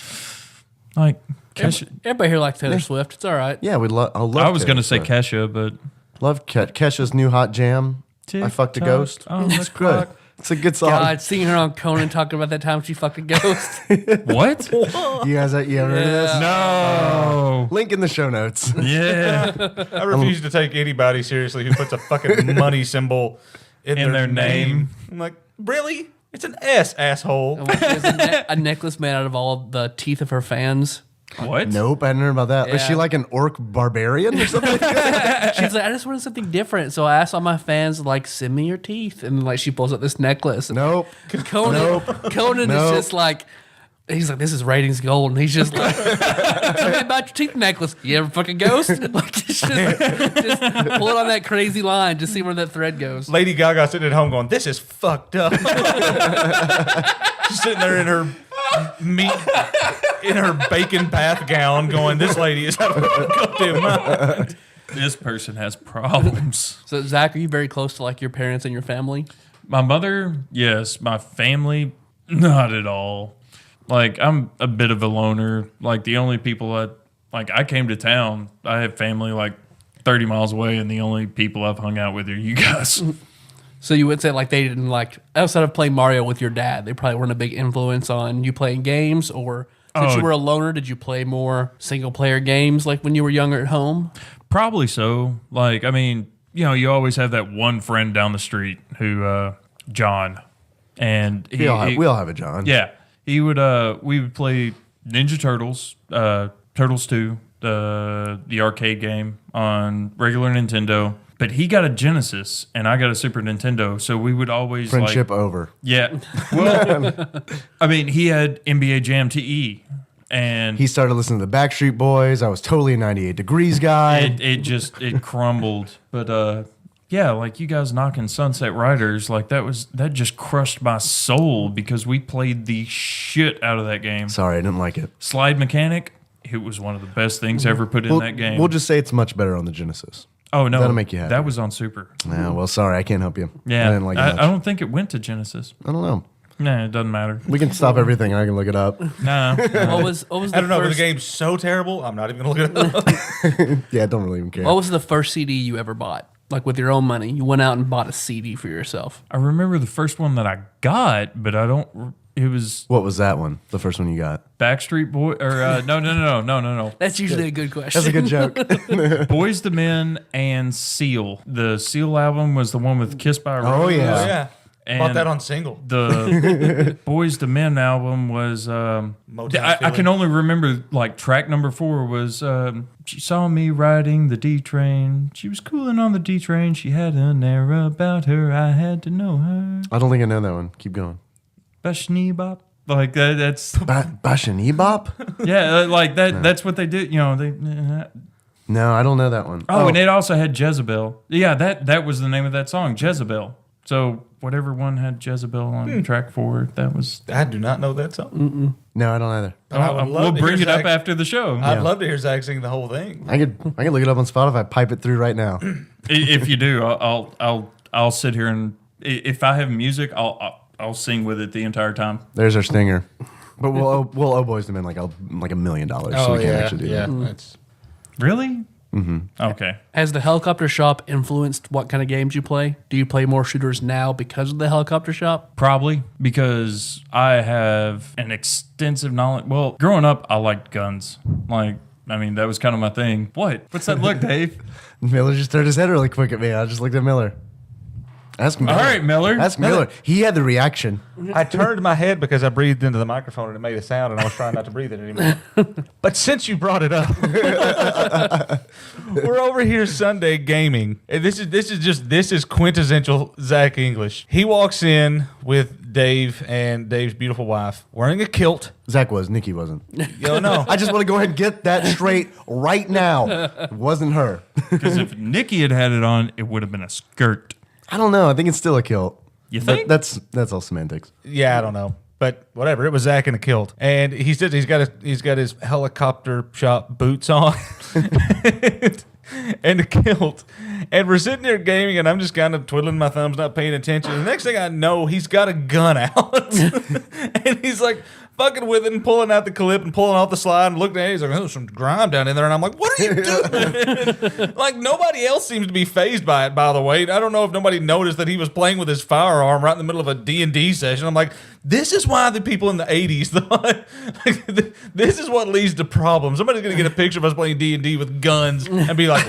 Like, Kesha. Everybody here likes Taylor Swift. It's all right. Yeah, I love. I was going to Taylor say Swift. Kesha, but Love Kesha's new hot jam. I fucked a Tick-tock ghost. on the It's good. clock. It's a good song. God, seeing her on Conan talking about that time she fucked a ghost. What? You guys, you ever heard of this? No. Link in the show notes. Yeah. I refuse to take anybody seriously who puts a fucking money symbol in their name. I'm like, really? It's an S, asshole. And she has a necklace made out of all the teeth of her fans. What? Nope, I hadn't heard about that. Was Yeah. she like an orc barbarian or something? She's like, I just wanted something different. So I asked all my fans, like, send me your teeth. And like she pulls out this necklace. Nope. Conan is Nope. just like, He's like, this is ratings gold. And he's just like, tell me about your teeth necklace. You ever fucking ghost? Like, just pull it on that crazy line. Just see where that thread goes. Lady Gaga sitting at home going, this is fucked up. She's sitting there in her in her bacon bath gown going, this lady is out of her goddamn mind. This person has problems. So, Zach, are you very close to like your parents and your family? My mother, yes. My family, not at all. Like, I'm a bit of a loner. Like, the only people I came to town, I have family like 30 miles away, and the only people I've hung out with are you guys. So you would say like they didn't like, outside of playing Mario with your dad, they probably weren't a big influence on you playing games, or since you were a loner, did you play more single player games like when you were younger at home? Probably so. Like, I mean, you know, you always have that one friend down the street who, John, and We all have a John. yeah, we would play Ninja Turtles, Turtles 2, the arcade game on regular Nintendo. But he got a Genesis and I got a Super Nintendo, so we would always Friendship like, over. yeah. Well, I mean, he had NBA Jam TE, and He started listening to the Backstreet Boys. I was totally a 98 Degrees guy. it crumbled. But yeah, like you guys knocking Sunset Riders, like that just crushed my soul because we played the shit out of that game. Sorry, I didn't like it. Slide mechanic, it was one of the best things ever put in that game. We'll just say it's much better on the Genesis. Oh no, that'll make you happy. That was on Super. Yeah, well, sorry, I can't help you. Yeah, I didn't like it much. I don't think it went to Genesis. I don't know. Nah, it doesn't matter. We can stop everything. I can look it up. No, What was the I don't know, but the first, game's so terrible, I'm not even going to look it up. Yeah, I don't really even care. what was the first CD you ever bought? Like with your own money, you went out and bought a CD for yourself. I remember the first one that I got, but I don't. It was What was that one? The first one you got? Backstreet Boy or no. That's usually a good question. That's a good joke. Boys to Men and Seal. The Seal album was the one with Kiss by a Rose. Oh, yeah. Oh, yeah. And Bought that on single. The Boys to Men album was. Motown I Philly. can only remember like track number 4 was. She saw me riding the D train. She was cooling on the D train. She had an air about her. I had to know her. I don't think I know that one. Keep going. Bashni bop. Like that. That's Bashan Ebop? yeah. Like that. That's what they did. You know. They. No, I don't know that one. Oh, and it also had Jezebel. Yeah, that was the name of that song, Jezebel. So whatever one had Jezebel on track 4, that was. I do not know that song. No, I don't either. I would love We'll to bring hear it up Zach- after the show. I'd love to hear Zach sing the whole thing. I could look it up on Spotify. Pipe it through right now. If you do, I'll sit here and if I have music, I'll sing with it the entire time. There's our stinger. But we'll owe Boys to Men like $1 million, so we can't actually do that. That's Really? Mm-hmm. Okay. Has the helicopter shop influenced what kind of games you play? Do you play more shooters now because of the helicopter shop? Probably because I have an extensive knowledge. Well, growing up, I liked guns. Like, I mean, that was kind of my thing. What's that look, Dave? Miller just turned his head really quick at me. I just looked at Miller. Ask Miller. All right, Miller. Ask Miller. He had the reaction. I turned my head because I breathed into the microphone and it made a sound, and I was trying not to breathe it anymore. But since you brought it up, we're over here Sunday gaming. And this is quintessential Zach English. He walks in with Dave and Dave's beautiful wife wearing a kilt. Zach was. Nikki wasn't. Yo, no. I just want to go ahead and get that straight right now. It wasn't her. Because if Nikki had it on, it would have been a skirt. I don't know. I think it's still a kilt. You But think? that's all semantics. Yeah, I don't know. But whatever, it was Zach in a kilt, and he said he's got his helicopter shop boots on, and a kilt, and we're sitting there gaming, and I'm just kind of twiddling my thumbs, not paying attention. And the next thing I know, he's got a gun out, and he's like fucking with it and pulling out the clip and pulling off the slide and looking at it. He's like, "Oh, there's some grime down in there," and I'm like, "What are you doing?" Like nobody else seems to be fazed by it. By the way, I don't know if nobody noticed that he was playing with his firearm right in the middle of a D&D session. I'm like, this is why the people in the 80s thought this is what leads to problems. Somebody's gonna get a picture of us playing D&D with guns and be like,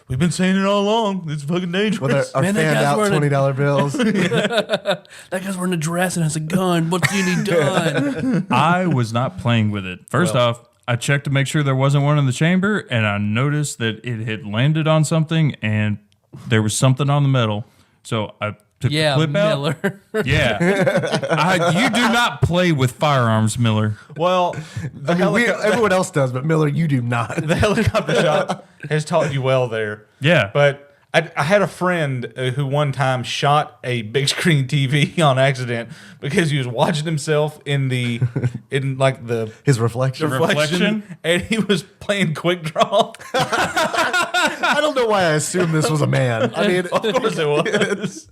we've been saying it all along. It's fucking dangerous. With our Man, that fanned guy's out wearing a- $20 bills. That guy's wearing a dress and has a gun. What do you need done? I was not playing with it. First off, I checked to make sure there wasn't one in the chamber, and I noticed that it had landed on something and there was something on the metal. So I took the Yeah, clip out. Miller. Yeah. You do not play with firearms, Miller. Well, I mean, everyone else does, but Miller, you do not. the helicopter shot has taught you well there. Yeah. But I had a friend who one time shot a big screen TV on accident because he was watching himself in like the His reflection. reflection, and he was playing quick draw. I don't know why I assumed this was a man. I mean, Of course it was.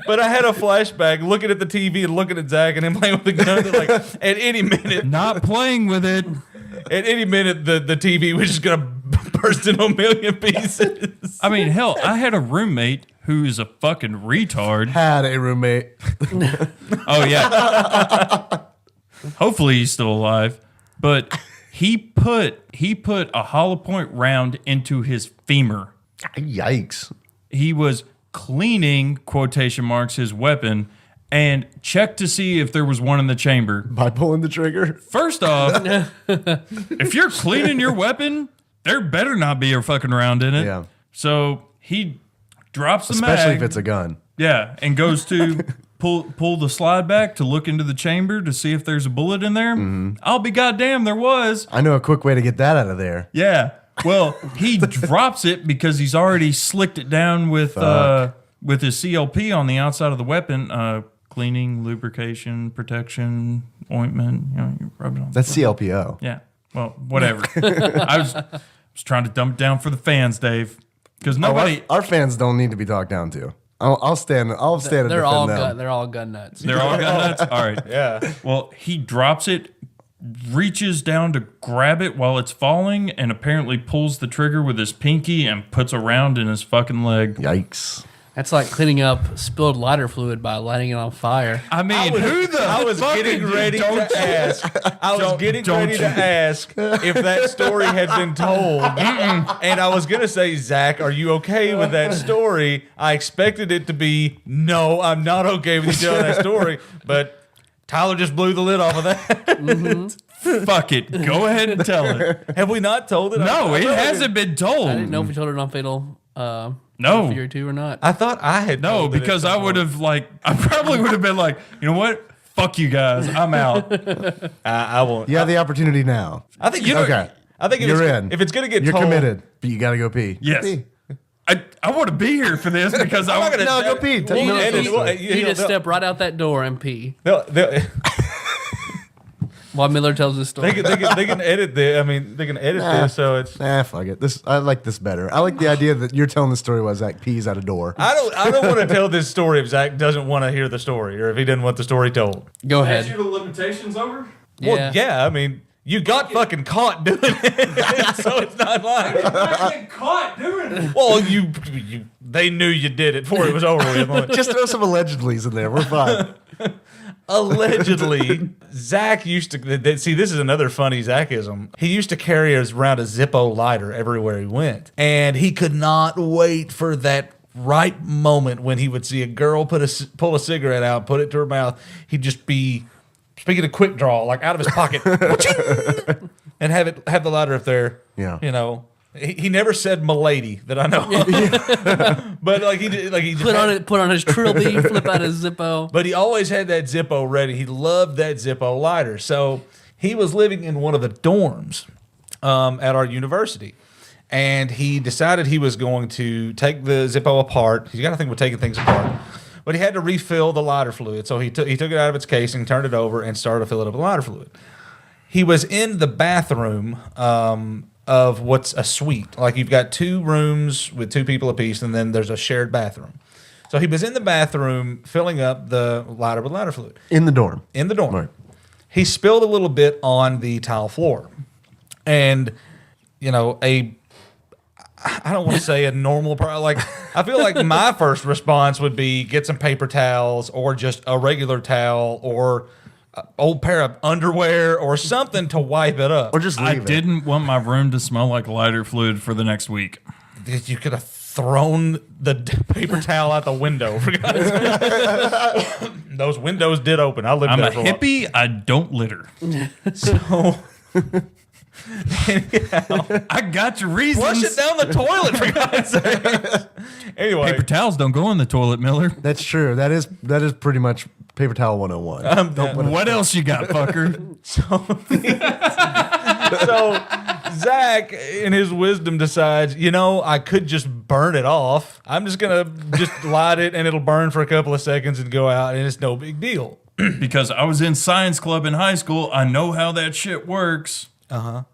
But I had a flashback looking at the TV and looking at Zach and him playing with the gun. Like at any minute, Not playing with it. at any minute, the TV was just gonna burst into a million pieces. I mean, hell, I had a roommate who is a fucking retard. had a roommate. Oh, yeah. Hopefully he's still alive. But he put a hollow point round into his femur. Yikes. He was cleaning, quotation marks, his weapon and checked to see if there was one in the chamber. By pulling the trigger. First off, if you're cleaning your weapon, there better not be a fucking round in it. Yeah. So he drops the Especially mag. if it's a gun. Yeah, and goes to pull the slide back to look into the chamber to see if there's a bullet in there. I'll be goddamn, there was. I know a quick way to get that out of there. Yeah. Well, he drops it because he's already slicked it down with his CLP on the outside of the weapon. Cleaning, lubrication, protection, ointment. You know, you rub it on. That's CLPO. Yeah. Well, whatever. I was trying to dump it down for the fans, Dave, because nobody. Our fans don't need to be talked down to. I'll stand and They're defend all them. gun. They're all gun nuts. They're all gun nuts. All right. Yeah. Well, he drops it, reaches down to grab it while it's falling, and apparently pulls the trigger with his pinky and puts a round in his fucking leg. Yikes. That's like cleaning up spilled lighter fluid by lighting it on fire. I mean, who the I was fuck getting did- ready don't to you- ask. I was Don't- getting don't ready you- to ask if that story had been told. And I was going to say, Zach, are you okay with that story? I expected it to be, no, I'm not okay with you telling that story. But Tyler just blew the lid off of that. Fuck it. Go ahead and tell it. Have we not told it? No, it hasn't been told. I didn't know if we told it on Fatal No. Fury 2 or not. I thought I had No, told it at because some I would point. have I probably would have been like, you know what? Fuck you guys. I'm out. I won't. You have the opportunity now. I think Okay. I think if You're it's, in. if it's going to get You're told, committed, but you got to go pee. Yes. Pee. I want to be here for this because I'm not gonna No, tell- go pee. Tell We'll me edit- the we'll- story. You just step right out that door and pee they'll- while Miller tells his story. they can edit this. I mean, they can edit this so it's. Fuck it. I like this better. I like the idea that you're telling the story while Zach pees out a door. I don't want to tell this story if Zach doesn't want to hear the story or if he doesn't want the story told. Go ahead. the limitations over? Well, yeah, I mean, you got fucking caught doing it, so it's not like. I get caught doing it. Well, they knew you did it before it was over with. Just throw some allegedlys in there. We're fine. Allegedly, Zach used to see. This is another funny Zachism. He used to carry around a Zippo lighter everywhere he went, and he could not wait for that right moment when he would see a girl pull a cigarette out, put it to her mouth. He'd just be speaking of quick draw, like out of his pocket, and have the lighter up there. Yeah. You know. He never said "milady" that I know, of. But like he did, like he just had- Put on his trilby, flip out his Zippo. But he always had that Zippo ready. He loved that Zippo lighter. So he was living in one of the dorms at our university. And he decided he was going to take the Zippo apart. He's got to think we're taking things apart. But he had to refill the lighter fluid. So he took it out of its casing, turned it over, and started to fill it up with lighter fluid. He was in the bathroom of what's a suite. Like you've got 2 rooms with 2 people apiece, and then there's a shared bathroom. So he was in the bathroom filling up the lighter with lighter fluid. In the dorm. In the dorm. Right. He spilled a little bit on the tile floor. And, you know, I don't want to say a normal, like, I feel like my first response would be get some paper towels or just a regular towel or an old pair of underwear or something to wipe it up. Or just leave I it. didn't want my room to smell like lighter fluid for the next week. You could have thrown the paper towel out the window. For God's sake. Those windows did open. I lived I'm there a for a while. hippie. I don't litter. So I got your reasons. Flush it down the toilet, for God's sake. Anyway, Paper towels don't go in the toilet, Miller. That's true. That is pretty much paper towel 101. What else you got, fucker? so Zach, in his wisdom, decides, I could just burn it off. I'm just gonna light it, and it'll burn for a couple of seconds and go out, and it's no big deal. Because I was in science club in high school, I know how that shit works. I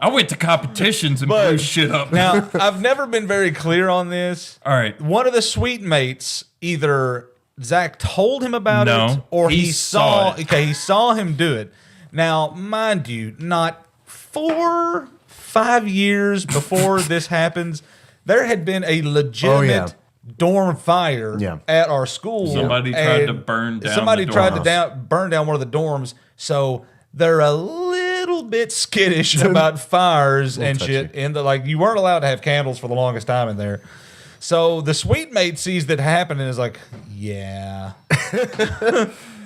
went to competitions and blew shit up. Now, I've never been very clear on this. All right. One of the suite mates, either Zach told him about it or he saw it. Okay, he saw him do it. Now, mind you, not 4-5 years before this happens, there had been a legitimate dorm fire at our school. Somebody tried to burn down Somebody the tried dorm to burn down one of the dorms. So they're a little bit skittish about fires and shit. You weren't allowed to have candles for the longest time in there. So the suite mate sees that happen and is like, yeah.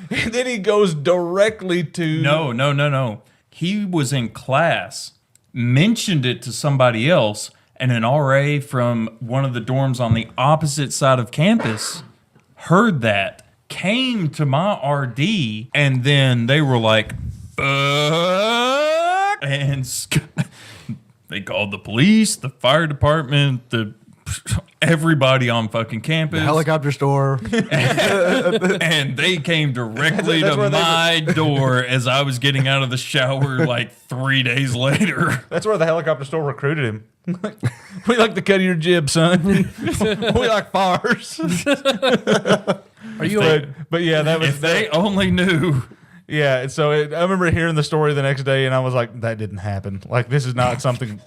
And then he goes directly to... No. He was in class, mentioned it to somebody else, and an RA from one of the dorms on the opposite side of campus heard that, came to my RD, and then they were like, and they called the police, the fire department, everybody on fucking campus. The helicopter store. And they came directly to my door as I was getting out of the shower like 3 days later. That's where the helicopter store recruited him. We like the cut of your jib, son. We like fires. Are you? But yeah, that was... If they only knew. Yeah, and so I remember hearing the story the next day, and I was like, that didn't happen. Like, this is not something...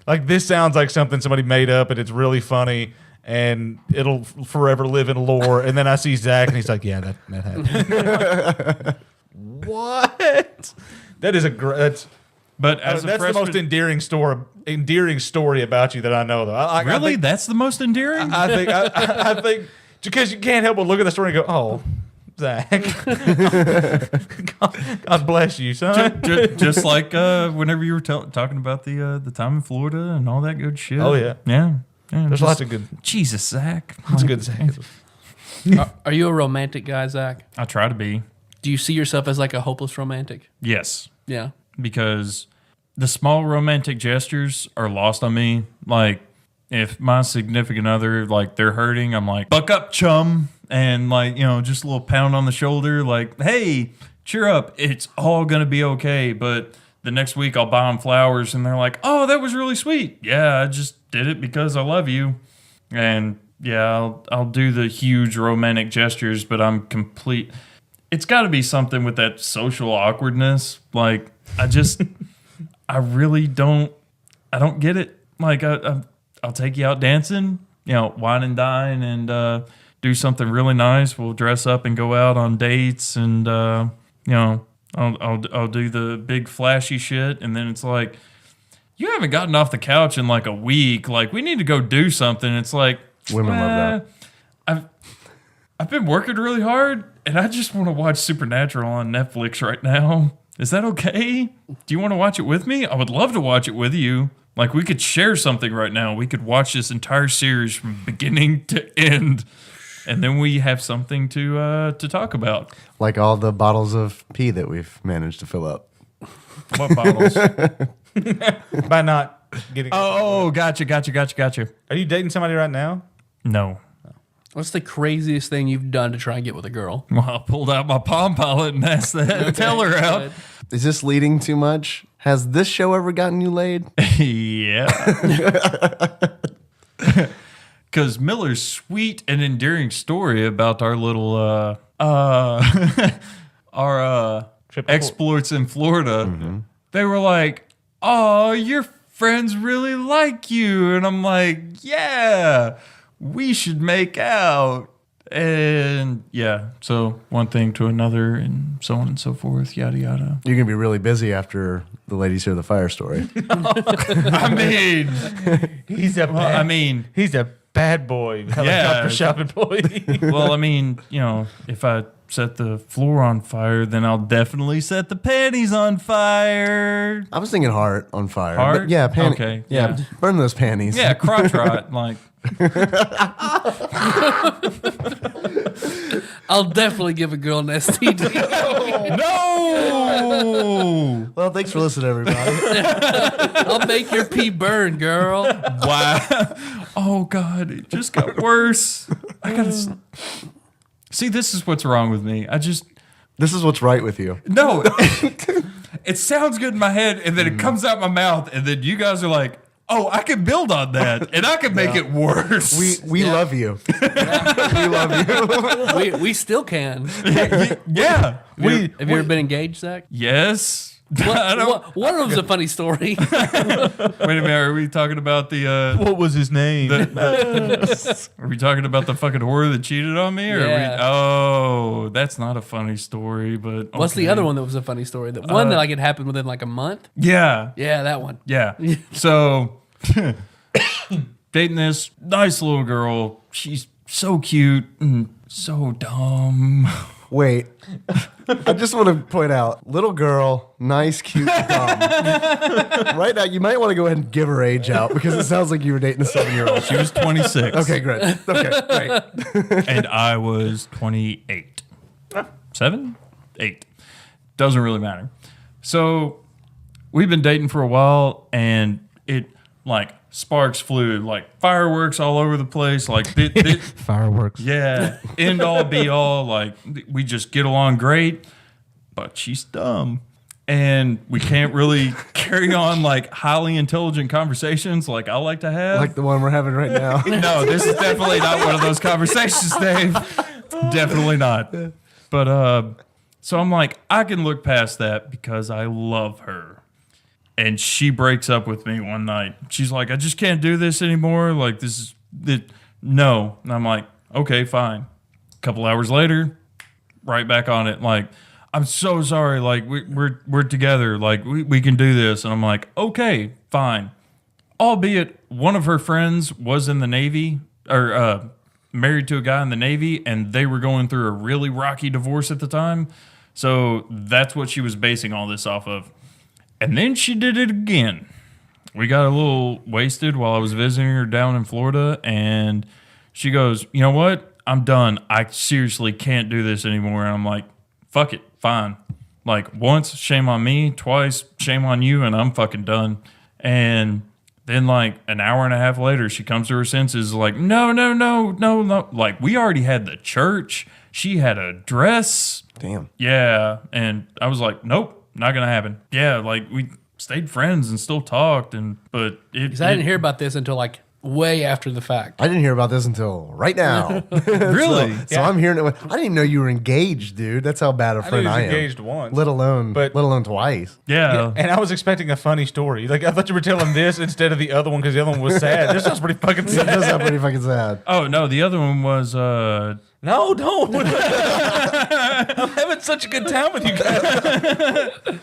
Like, this sounds like something somebody made up, and it's really funny, and it'll forever live in lore. And then I see Zach, and he's like, yeah, that happened. What? That is a great... But as that's the most endearing story about you that I know, though. Really? That's the most endearing? I think because you can't help but look at the story and go, oh, Zach. God bless you, son. Just like whenever you were talking about the time in Florida and all that good shit. Oh, yeah. Yeah. There's lots of good... Jesus, Zach. Lots of good Zach. Are you a romantic guy, Zach? I try to be. Do you see yourself as like a hopeless romantic? Yes. Yeah. Because the small romantic gestures are lost on me. Like, if my significant other, like, they're hurting, I'm like, buck up, chum. And, like, just a little pound on the shoulder. Like, hey, cheer up. It's all going to be okay. But the next week I'll buy them flowers and they're like, oh, that was really sweet. Yeah, I just did it because I love you. And, yeah, I'll do the huge romantic gestures, but I'm complete. It's got to be something with that social awkwardness. Like, I really don't get it. Like, I'll take you out dancing, wine and dine, and do something really nice. We'll dress up and go out on dates, and I'll do the big flashy shit. And then it's like, you haven't gotten off the couch in like a week. Like, we need to go do something. It's like, Women love that. I've been working really hard, and I just want to watch Supernatural on Netflix right now. Is that okay? Do you want to watch it with me? I would love to watch it with you. Like, we could share something right now. We could watch this entire series from beginning to end, and then we have something to talk about. Like all the bottles of pee that we've managed to fill up. What bottles? By not getting... Oh, gotcha. Are you dating somebody right now? No. What's the craziest thing you've done to try and get with a girl? Well, I pulled out my Palm Pilot and asked that tell her out. Is this leading too much? Has this show ever gotten you laid? Yeah. Because Miller's sweet and endearing story about our little exploits in Florida, they were like, oh, your friends really like you. And I'm like, yeah, we should make out. And yeah, so one thing to another and so on and so forth, yada, yada. You're going to be really busy after the ladies hear the fire story. I mean, he's a bad boy, helicopter shop employee. Well, I mean, if I set the floor on fire, then I'll definitely set the panties on fire. I was thinking heart on fire. Heart? But yeah, Okay, Yeah, yeah. burn those panties. Yeah, crotch rot. Like, I'll definitely give a girl an STD. no! Well, thanks for listening, everybody. I'll make your pee burn, girl. Wow. Oh, God. It just got worse. I got to... See, this is what's wrong with me. This is what's right with you. No. It sounds good in my head, and then it comes out my mouth, and then you guys are like, oh, I can build on that, and I can make it worse. We love you. We love you. We still can. Yeah. Have you ever been engaged, Zach? Yes. I don't- One of them's a funny story. Wait a minute. Are we talking about the... What was his name? Are we talking about the fucking whore that cheated on me? Or Yeah. Oh, that's not a funny story, but... What's the okay. other one that was a funny story? The one that like it happened within like a month? Yeah. Yeah, that one. Yeah. So, dating this nice little girl. She's so cute and so dumb. Wait. I just want to point out, little girl, nice, cute, dumb. Right now, you might want to go ahead and give her age out because it sounds like you were dating a 7-year-old. She was 26. Okay, great. Okay, great. And I was 28. 7? 8. Doesn't really matter. So we've been dating for a while, and it like sparks flew, like fireworks all over the place. Like Fireworks. yeah, end all be all. Like we just get along great, but she's dumb. And we can't really carry on like highly intelligent conversations like I like to have. Like the one we're having right now. No, this is definitely not one of those conversations, Dave. Definitely not. But so I'm like, I can look past that because I love her. And she breaks up with me one night. She's like, I just can't do this anymore. Like no. And I'm like, okay, fine. A couple hours later, right back on it. Like, I'm so sorry. Like we're together. Like we can do this. And I'm like, okay, fine. Albeit one of her friends was in the Navy or married to a guy in the Navy, and they were going through a really rocky divorce at the time. So that's what she was basing all this off of. And then she did it again. We got a little wasted while I was visiting her down in Florida, and she goes, you know what? I'm done. I seriously can't do this anymore. And I'm like, fuck it, fine. Like once, shame on me. Twice, shame on you, and I'm fucking done. And then like an hour and a half later, she comes to her senses like, no. Like we already had the church. She had a dress. Damn. Yeah. And I was like, nope. Not gonna happen. Yeah, like we stayed friends and still talked, but Because I didn't hear about this until like way after the fact. I didn't hear about this until right now. Really. So I'm hearing it. I didn't even know you were engaged, dude. That's how bad a I knew friend he was I am. engaged once. Let alone twice. Yeah. And I was expecting a funny story. Like I thought you were telling this instead of the other one because the other one was sad. This sounds pretty fucking That does sad. sound pretty fucking sad. Oh no, the other one was No, don't. I'm having such a good time with you guys.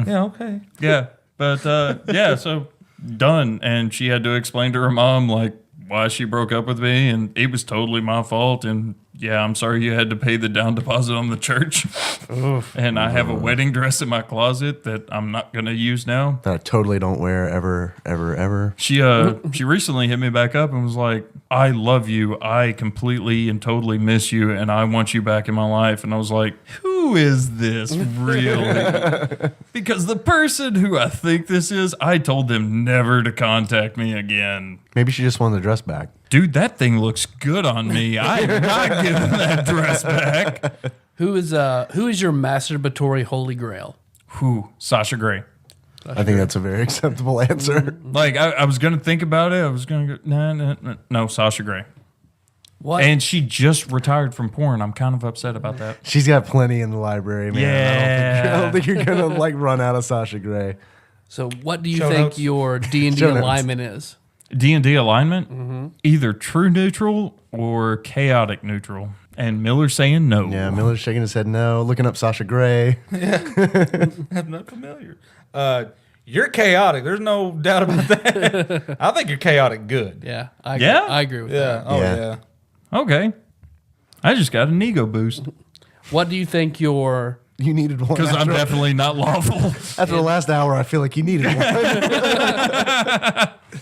Yeah, okay. yeah. But yeah, so done. And she had to explain to her mom like why she broke up with me, and it was totally my fault. And yeah, I'm sorry you had to pay the down deposit on the church. And I have a wedding dress in my closet that I'm not gonna use now. That I totally don't wear ever. She recently hit me back up and was like, I love you. I completely and totally miss you, and I want you back in my life. And I was like, who is this really? Because the person who I think this is, I told them never to contact me again. Maybe she just wanted the dress back. Dude, that thing looks good on me. I am not giving that dress back. Who is your masturbatory holy grail? Who? Sasha Grey. I think that's a very acceptable answer. Like, I was going to think about it. I was going to go, no, Sasha Grey. What? And she just retired from porn. I'm kind of upset about that. She's got plenty in the library, man. Yeah. I don't think you're gonna like run out of Sasha Grey. So what do you Show think notes. your D&D Show notes. alignment is? D&D alignment, either true neutral or chaotic neutral. And Miller's saying no. Yeah, Miller's shaking his head no, looking up Sasha Grey. I'm not familiar. You're chaotic. There's no doubt about that. I think you're chaotic good. Yeah. I Yeah? agree with Yeah. that. Oh Yeah. yeah. Okay. I just got an ego boost What do you think your You needed one. because I'm definitely not lawful. After the last hour, I feel like you needed one.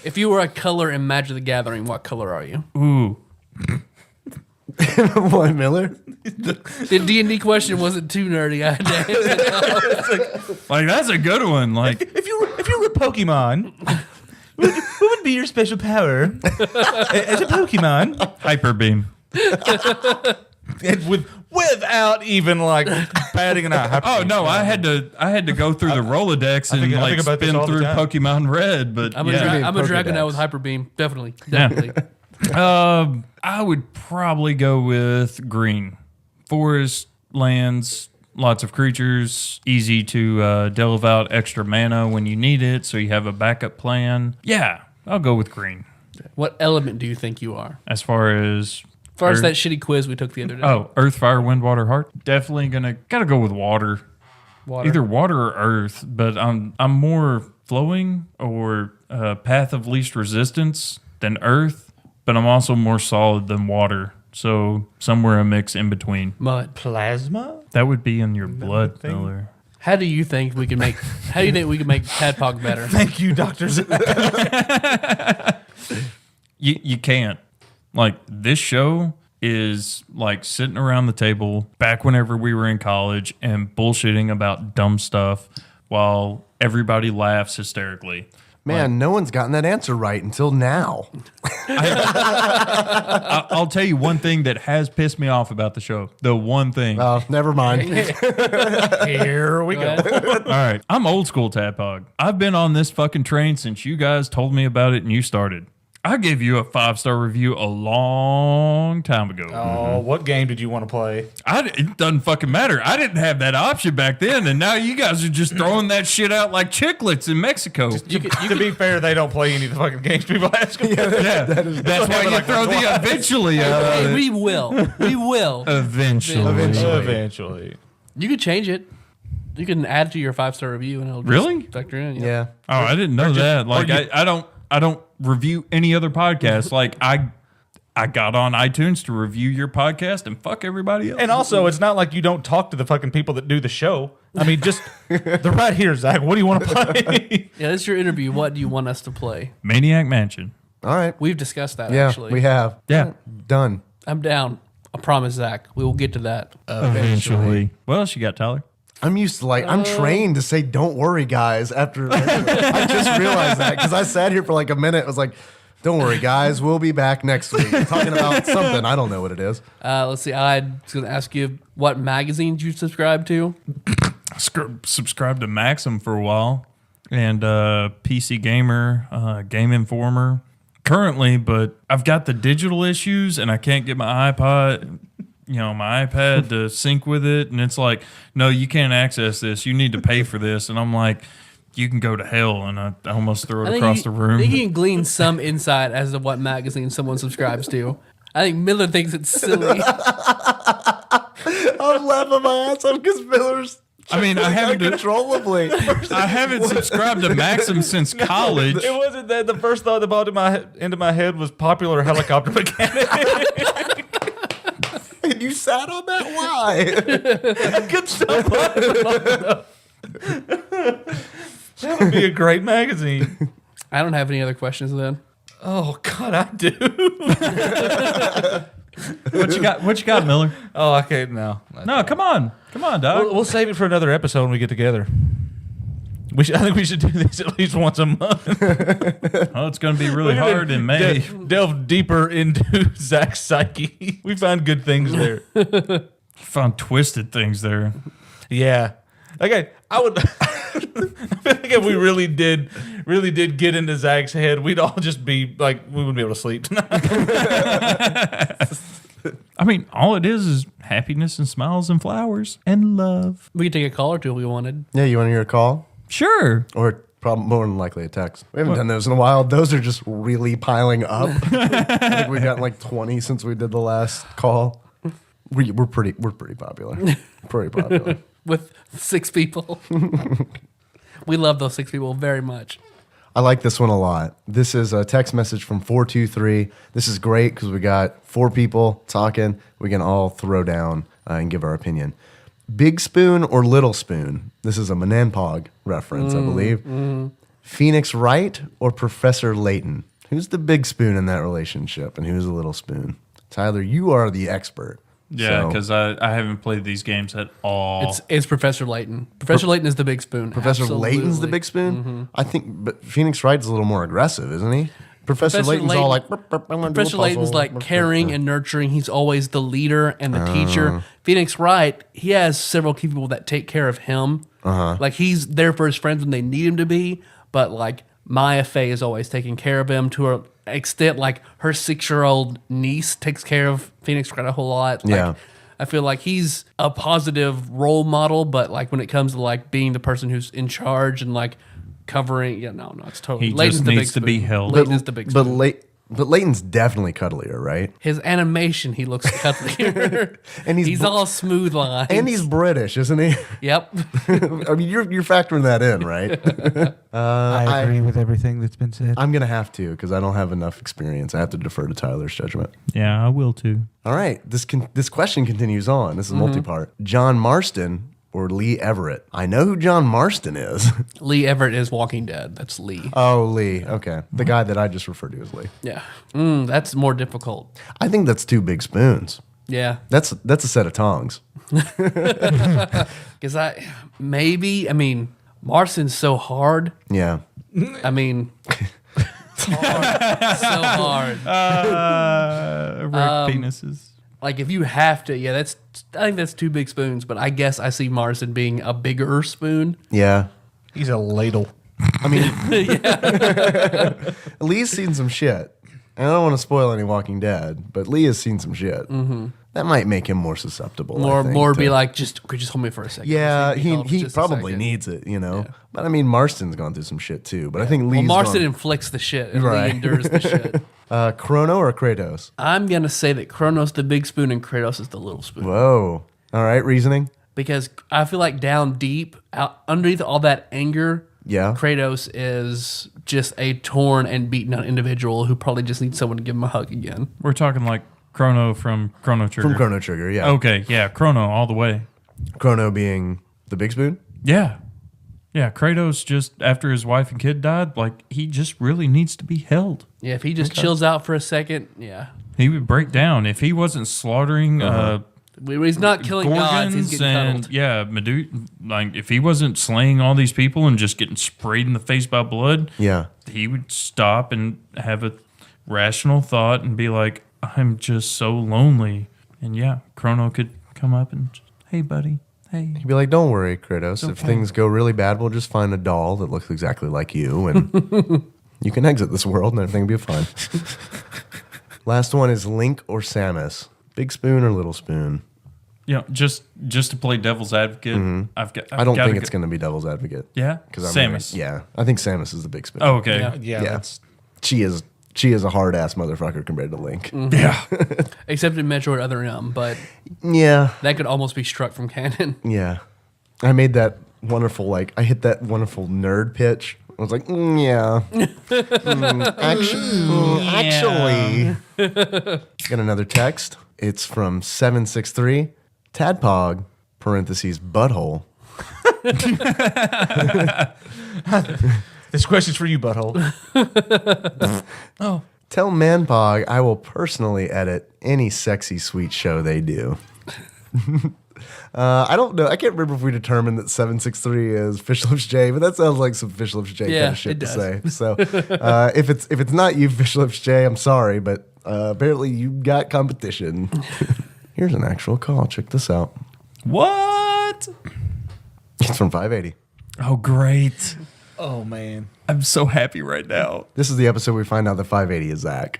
if you were a color in Magic the Gathering, what color are you? Ooh. What, Miller? The D&D question wasn't too nerdy. I had to answer it. Like, that's a good one. Like, If you were Pokemon, what would be your special power as a Pokemon? hyper beam. And without even like batting an eye. Oh no, I had to go through the Rolodex and I like think about this spin all the through time. Pokemon Red, but I'm a Pokedex. Dragonite with Hyper Beam. Definitely. I would probably go with green. Forest, lands, lots of creatures, easy to delve out extra mana when you need it, so you have a backup plan. Yeah, I'll go with green. What element do you think you are? As far as As that shitty quiz we took the other day. oh, earth, fire, wind, water, heart. Definitely gotta go with water. Water. Either water or earth, but I'm more flowing or path of least resistance than earth, but I'm also more solid than water. So somewhere a mix in between. Mud. Plasma? That would be in your blood, thing? Miller. How do you think we can make Tadpog better? Thank you, doctors. You can't. Like, this show is like sitting around the table back whenever we were in college and bullshitting about dumb stuff while everybody laughs hysterically. Man, no one's gotten that answer right until now. I'll tell you one thing that has pissed me off about the show. The one thing. Oh, never mind. Here we go. All right. I'm old school, Tadpog. I've been on this fucking train since you guys told me about it and you started. I gave you a 5-star review a long time ago. Oh, what game did you want to play? It doesn't fucking matter. I didn't have that option back then, and now you guys are just throwing that shit out like chiclets in Mexico. To be fair, they don't play any of the fucking games people ask them. That's why you throw the eventually out. Hey, we will. We will. Eventually. You could change it. You can add it to your 5-star review and it'll just Really? factor in. Yeah. Oh, I didn't know that. Like, I don't review any other podcast. Like, I got on iTunes to review your podcast and fuck everybody else. And also, it's not like you don't talk to the fucking people that do the show. I mean, just they're right here, Zach. What do you want to play? Yeah, this is your interview. What do you want us to play? Maniac Mansion. All right. We've discussed that, Yeah, actually. we have. Yeah. Done. I'm down. I promise, Zach. We will get to that. Eventually. What else you got, Tyler? I'm used to I'm trained to say, don't worry, guys. After I just realized that because I sat here for like a minute. I was like, don't worry, guys. We'll be back next week talking about something. I don't know what it is. Let's see. I was going to ask you what magazines you subscribe to. Subscribed to Maxim for a while and PC Gamer, Game Informer currently, but I've got the digital issues and I can't get my iPad to sync with it. And it's like, no, you can't access this. You need to pay for this. And I'm like, you can go to hell. And I almost threw it across the room. I think you can glean some insight as to what magazine someone subscribes to. I think Miller thinks it's silly. I'm laughing my ass off because Miller's. I mean, I haven't uncontrollably. I haven't subscribed to Maxim since college. It wasn't that the first thought that popped into my head was popular helicopter mechanic. And you sat on that? Why? Good stuff. That would be a great magazine. I don't have any other questions then. Oh God, I do. What you got, Miller? Oh, I can't now. No, come on, dog. We'll save it for another episode when we get together. I think we should do this at least once a month. Oh, it's going to be really hard in May. Delve deeper into Zach's psyche. We found good things there. Found twisted things there. Yeah. Okay. I would. I feel like if we really did get into Zach's head, we'd all just be like, we wouldn't be able to sleep tonight. I mean, all it is happiness and smiles and flowers and love. We could take a call or two if we wanted. Yeah, you want to hear a call? Sure. Or probably more than likely a text. We haven't done those in a while. Those are just really piling up. I think we've gotten like 20 since we did the last call. We're pretty popular. Pretty popular. With 6 people. We love those 6 people very much. I like this one a lot. This is a text message from 423. This is great because we got 4 people talking. We can all throw down and give our opinion. Big spoon or little spoon? This is a Mananpog reference, I believe. Phoenix Wright or Professor Layton? Who's the big spoon in that relationship and who's the little spoon? Tyler, you are the expert. Yeah, So- because I haven't played these games at all. It's Professor Layton. Professor Layton is the big spoon. Professor Layton's the Absolutely. big spoon? I think, but Phoenix Wright's a little more aggressive, isn't he? Professor Layton's all like, Professor Layton's like caring and nurturing. He's always the leader and the teacher. Phoenix Wright, he has several key people that take care of him. Like he's there for his friends when they need him to be, but like Maya Fey is always taking care of him to an extent. Like her 6-year-old niece takes care of Phoenix Wright a whole lot. Like, Yeah. I feel like he's a positive role model, but like when it comes to like being the person who's in charge and like covering, it's totally. He Layton's just the big needs to be spoon. held. Layton is the big spoon. But Layton's definitely cuddlier, right? His animation, he looks cuddlier. And he's br- all smooth lines. And he's British, isn't he? Yep. I mean, you're factoring that in, right? I agree with everything that's been said. I'm gonna have to because I don't have enough experience. I have to defer to Tyler's judgment. Yeah, I will too. All right, this question continues on. This is multi-part. John Marston or Lee Everett? I know who John Marston is. Lee Everett is Walking Dead. That's Lee. Oh, Lee. Okay, the guy that I just referred to as Lee. Yeah. That's more difficult. I think that's 2 big spoons. Yeah. That's a set of tongs. Because Marston's so hard. Yeah. I mean, it's hard. So hard. Erect penises. Like if you have to, I think that's 2 big spoons, but I guess I see Marston being a bigger spoon. Yeah. He's a ladle. I mean, Lee's seen some shit. And I don't want to spoil any Walking Dead, but Lee has seen some shit. That might make him more susceptible. I think, More to- be like, just hold me for a second. Yeah, Just need help he just a probably second. needs it, But I mean, Marston's gone through some shit too. But I think Lee's Well, Marston gone- inflicts the shit, and Right. Lee endures the shit. Chrono or Kratos? I'm gonna say that Kronos the big spoon and Kratos is the little spoon. Whoa. All right, reasoning. Because I feel like down deep, out underneath all that anger, Yeah. Kratos is just a torn and beaten out individual who probably just needs someone to give him a hug again. We're talking like Chrono from Chrono Trigger. From Chrono Trigger, yeah. Okay, yeah, Chrono all the way. Chrono being the big spoon? Yeah. Yeah, Kratos just after his wife and kid died, like he just really needs to be held. Yeah, if he just chills out for a second, yeah. He would break down if he wasn't slaughtering When he's not killing gods, he's Gorgons getting and cuddled. like if he wasn't slaying all these people and just getting sprayed in the face by blood, Yeah. he would stop and have a rational thought and be like, I'm just so lonely. And yeah, Chrono could come up and just, hey buddy, hey. He'd be like, don't worry, Kratos. If okay. things go really bad, we'll just find a doll that looks exactly like you and you can exit this world and everything will be fine. Last one is Link or Samus. Big spoon or little spoon? You know, just to play devil's advocate, I've I don't gotta think it's going to be devil's advocate. Yeah, Samus. Yeah, I think Samus is the big spoon. Oh, okay. Yeah. yeah. She is a hard ass motherfucker compared to Link. Yeah. Except in Metroid Other M, but Yeah, that could almost be struck from canon. yeah. I made that wonderful I hit that wonderful nerd pitch. I was like, yeah. Actually. Got another text. It's from 763. Tadpog, parentheses, butthole. This question's for you, butthole. Tell Manpog I will personally edit any sexy sweet show they do. I don't know. I can't remember if we determined that 763 is Fish Lips J, but that sounds like some Fish Lips J kind Yeah, of shit it to does. say. So if it's not you, Fish Lips J, I'm sorry, but apparently you got competition. Here's an actual call. Check this out. What? It's from 580. Oh, great. Oh, man. I'm so happy right now. This is the episode we find out that 580 is Zach.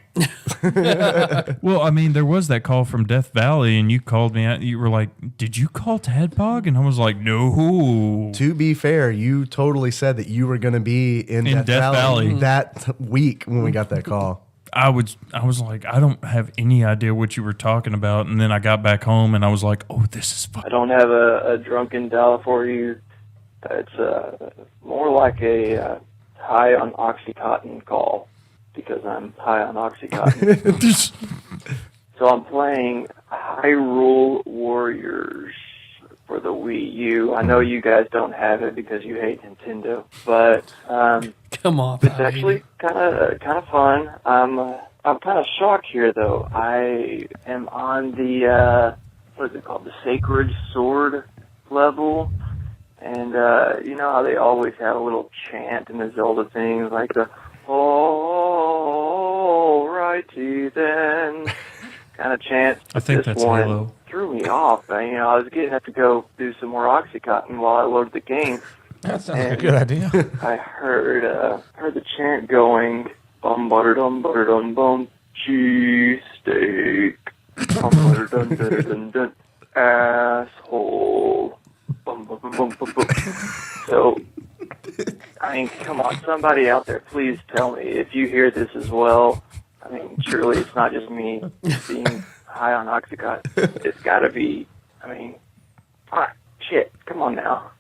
Well, I mean, there was that call from Death Valley, and you called me out. You were like, did you call Tadpog? And I was like, no. To be fair, you totally said that you were going to be in Death Valley that week when we got that call. I was like, I don't have any idea what you were talking about. And then I got back home, and I was like, oh, this is fun. I don't have a drunken dial for you. It's more like a high on Oxycontin call because I'm high on Oxycontin. So I'm playing Hyrule Warriors for the Wii U. I know you guys don't have it because you hate Nintendo, but Come on, it's actually kind of fun. I'm kind of shocked here though. I am on the what is it called, the Sacred Sword level. And, you know how they always have a little chant in the Zelda things, like the, alrighty then, kind of chant. I think This that's one Halo. threw me off. I was getting to have to go do some more Oxycontin while I loaded the game. That sounds like a good idea. I heard the chant going, bum butter dum cheese steak, bum butter dun dun asshole. Bum, bum, bum, bum, bum, bum. So, I mean, come on, somebody out there, please tell me if you hear this as well. I mean, surely it's not just me being high on Oxycontin. It's got to be, I mean, shit, come on now.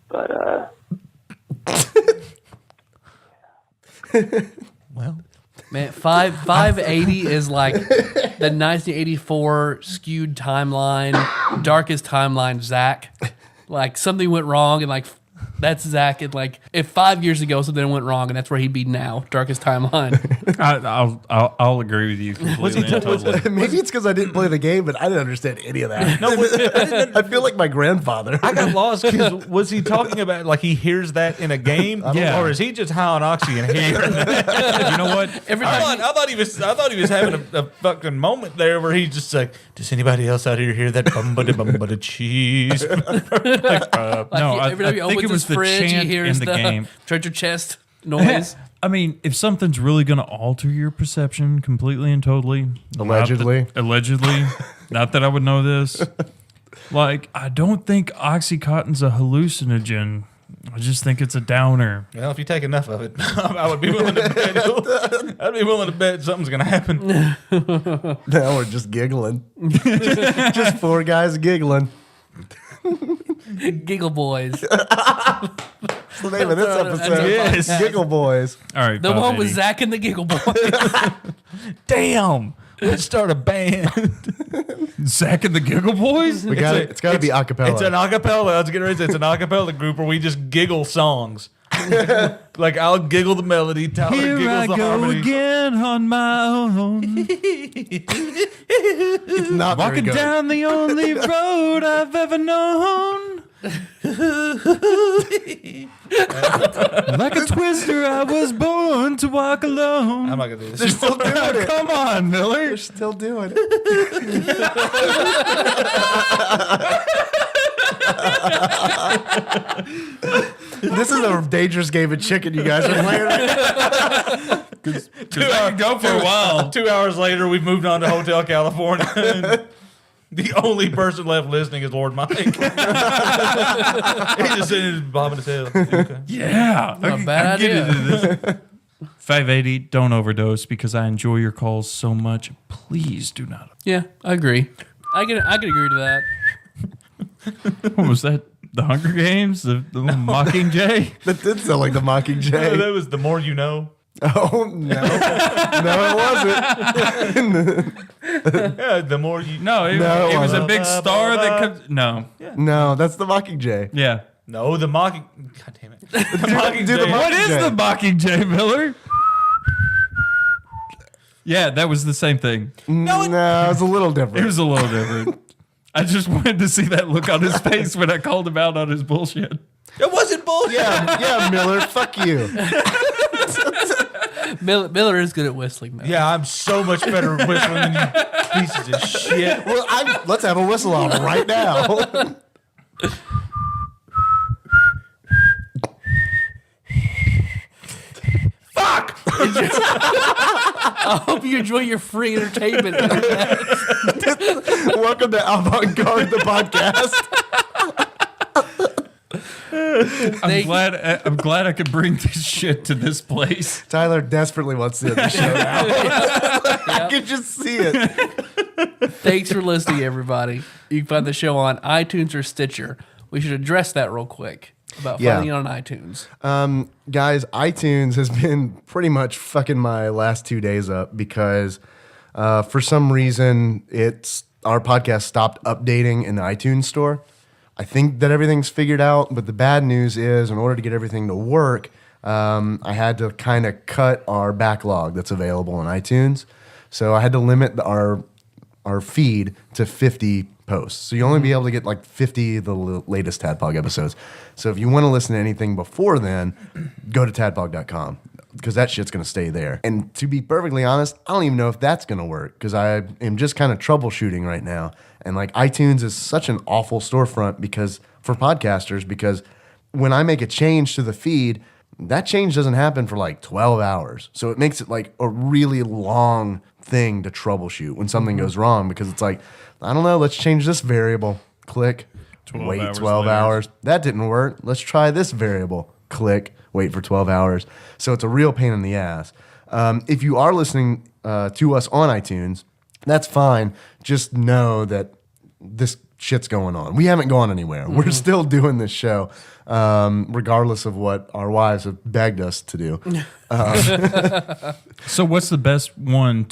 But, Well, Man, 580 is like the 1984 skewed timeline, darkest timeline, Zach. Like something went wrong and like that's Zach. And like if 5 years ago something went wrong and that's where he'd be now, darkest timeline. I'll agree with you completely and totally. Maybe it's because I didn't play the game, but I didn't understand any of that. I feel like my grandfather. I got lost because was he talking about like he hears that in a game, Yeah. or is he just high on oxy and hearing that? You know what? I thought he was having a fucking moment there where he's just like, does anybody else out here hear that bum cheese? No, I every time he think opens it was his the fridge, he chant hears in the game. treasure chest noise. I mean, if something's really going to alter your perception completely and totally, Allegedly. not that I would know this. Like, I don't think Oxycontin's a hallucinogen. I just think it's a downer. Well, if you take enough of it, I would be willing to bet. I'd be willing to bet something's gonna happen. Now we're just giggling. just four guys giggling. Giggle boys. That's the name of this episode. Yes. Giggle Boys. All right, The one with 580. Zach and the Giggle Boys. Damn, let's start a band. Zach and the Giggle Boys? It's got to be a cappella. It's an acapella. Let's get ready. It's an acapella group where we just giggle songs. Like I'll giggle the melody, Tyler Here giggles I the go harmony. again on my own, It's not very walking good. down the only road I've ever known. Like a twister, I was born to walk alone. I'm not gonna do this. They're still doing it. Come on, Miller. They're still doing it. This is a dangerous game of chicken you guys are playing. Go for a while. 2 hours later, we've moved on to Hotel California. And the only person left listening is Lord Mike. He's just sitting there bobbing his head. Okay. Yeah, Not a bad get idea. into this. 580, don't overdose because I enjoy your calls so much. Please do not. Yeah, I agree. I can agree to that. What was that? The Hunger Games? The little Mockingjay? That did sound like the Mockingjay. That was The More You Know. Oh, no. No, it wasn't. Yeah, the more you No, it was a big star that comes. No. No, that's the Mockingjay. Yeah. No, the mocking. God damn it. The mocking. do the What is Mockingjay. the Mockingjay, Miller? Yeah, that was the same thing. No, it was a little different. It was a little different. I just wanted to see that look on his face when I called him out on his bullshit. It wasn't bullshit. yeah, Miller, fuck you. Miller is good at whistling, though. Yeah, I'm so much better at whistling than you pieces of shit. Well, let's have a whistle off right now. Fuck! I hope you enjoy your free entertainment. Welcome to Avant Garde, the podcast. I'm glad I could bring this shit to this place. Tyler desperately wants to end the show now. I can just see it. Thanks for listening, everybody. You can find the show on iTunes or Stitcher. We should address that real quick. about Yeah. finding it on iTunes. Guys, iTunes has been pretty much fucking my last 2 days up because for some reason our podcast stopped updating in the iTunes store. I think that everything's figured out, but the bad news is in order to get everything to work, I had to kind of cut our backlog that's available on iTunes. So I had to limit our feed to 50 posts. So you only be able to get like 50 of the latest TADPOG episodes. So if you want to listen to anything before then, go to tadpog.com because that shit's going to stay there. And to be perfectly honest, I don't even know if that's going to work because I am just kind of troubleshooting right now. And like iTunes is such an awful storefront for podcasters because when I make a change to the feed, that change doesn't happen for like 12 hours. So it makes it like a really long thing to troubleshoot when something goes wrong because it's like, I don't know, let's change this variable. Click. 12 Wait hours 12 later. hours. That didn't work. Let's try this variable. Click. Wait for 12 hours. So it's a real pain in the ass. If you are listening to us on iTunes, that's fine. Just know that this shit's going on. We haven't gone anywhere. We're still doing this show, regardless of what our wives have begged us to do. So what's the best one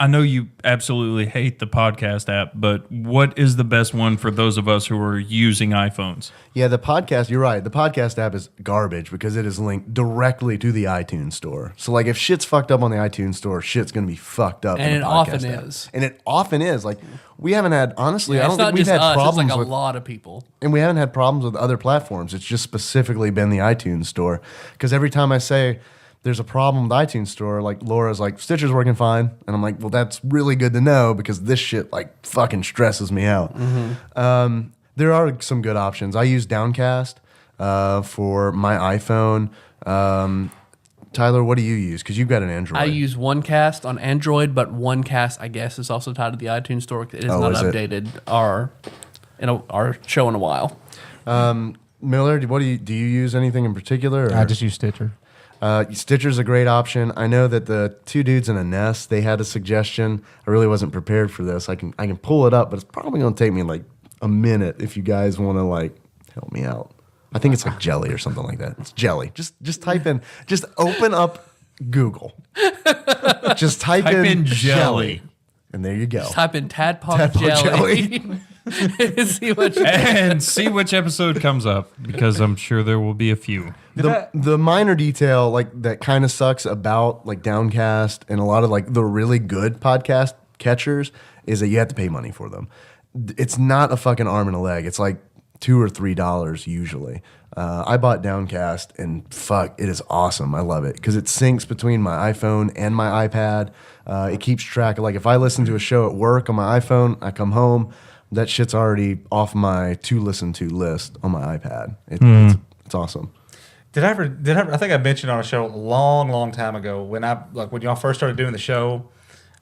I know you absolutely hate the podcast app, but what is the best one for those of us who are using iPhones? Yeah, the podcast, you're right. The podcast app is garbage because it is linked directly to the iTunes store. So, like, if shit's fucked up on the iTunes store, shit's going to be fucked up. And in it the often podcast app. is. And it often is. Like, we haven't had, honestly, I It's don't not think we've just had us, it's problems like a with, lot of people. and we haven't had problems with other platforms. It's just specifically been the iTunes store. Because every time I say there's a problem with the iTunes store, like Laura's like, Stitcher's working fine. And I'm like, well, that's really good to know because this shit like fucking stresses me out. There are some good options. I use Downcast for my iPhone. Tyler, what do you use? Because you've got an Android. I use OneCast on Android, but OneCast, I guess, is also tied to the iTunes store. It has not is it? updated our show in a while. Miller, do you use anything in particular? Or? I just use Stitcher. Stitcher's a great option. I know that the two dudes in a nest, they had a suggestion. I really wasn't prepared for this. I can pull it up, but it's probably going to take me like a minute if you guys want to like help me out. I think it's like jelly or something like that. It's jelly. Just type in, just open up Google. Just type in jelly. And there you go. Just type in Tadpog Tadpog jelly. See which episode comes up because I'm sure there will be a few. The minor detail like that kind of sucks about like Downcast and a lot of like the really good podcast catchers is that you have to pay money for them. It's not a fucking arm and a leg. It's like $2 or $3 usually. I bought Downcast and fuck, it is awesome. I love it because it syncs between my iPhone and my iPad. It keeps track of like if I listen to a show at work on my iPhone, I come home, that shit's already off my to listen to list on my iPad. It's awesome. Did I ever? I think I mentioned on a show a long time ago when y'all first started doing the show.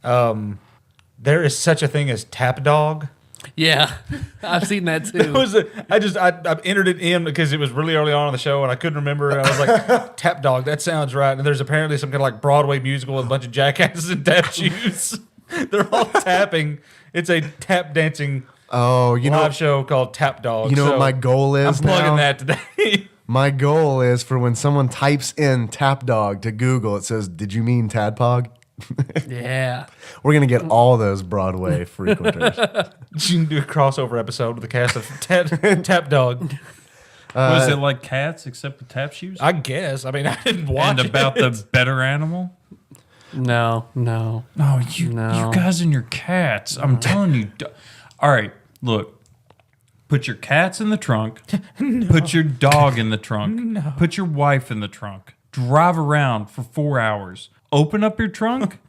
There is such a thing as TAPDOG. Yeah, I've seen that too. I entered it in because it was really early on in the show and I couldn't remember. And I was like, TAPDOG, that sounds right. And there's apparently some kind of like Broadway musical with a bunch of jackasses in tap shoes. They're all tapping. It's a tap dancing live show called TAPDOG. You know what my goal is I'm plugging now? that today. My goal is for when someone types in TAPDOG to Google, it says, "Did you mean Tadpog?" Yeah. We're gonna get all those Broadway frequenters. You can do a crossover episode with the cast of TAPDOG. Was it like Cats except with tap shoes? I guess. I mean, I didn't watch And about it. the better animal? No. No, you guys and your cats. I'm telling you. All right, look. Put your cats in the trunk. Put your dog in the trunk. Put your wife in the trunk. Drive around for 4 hours. Open up your trunk.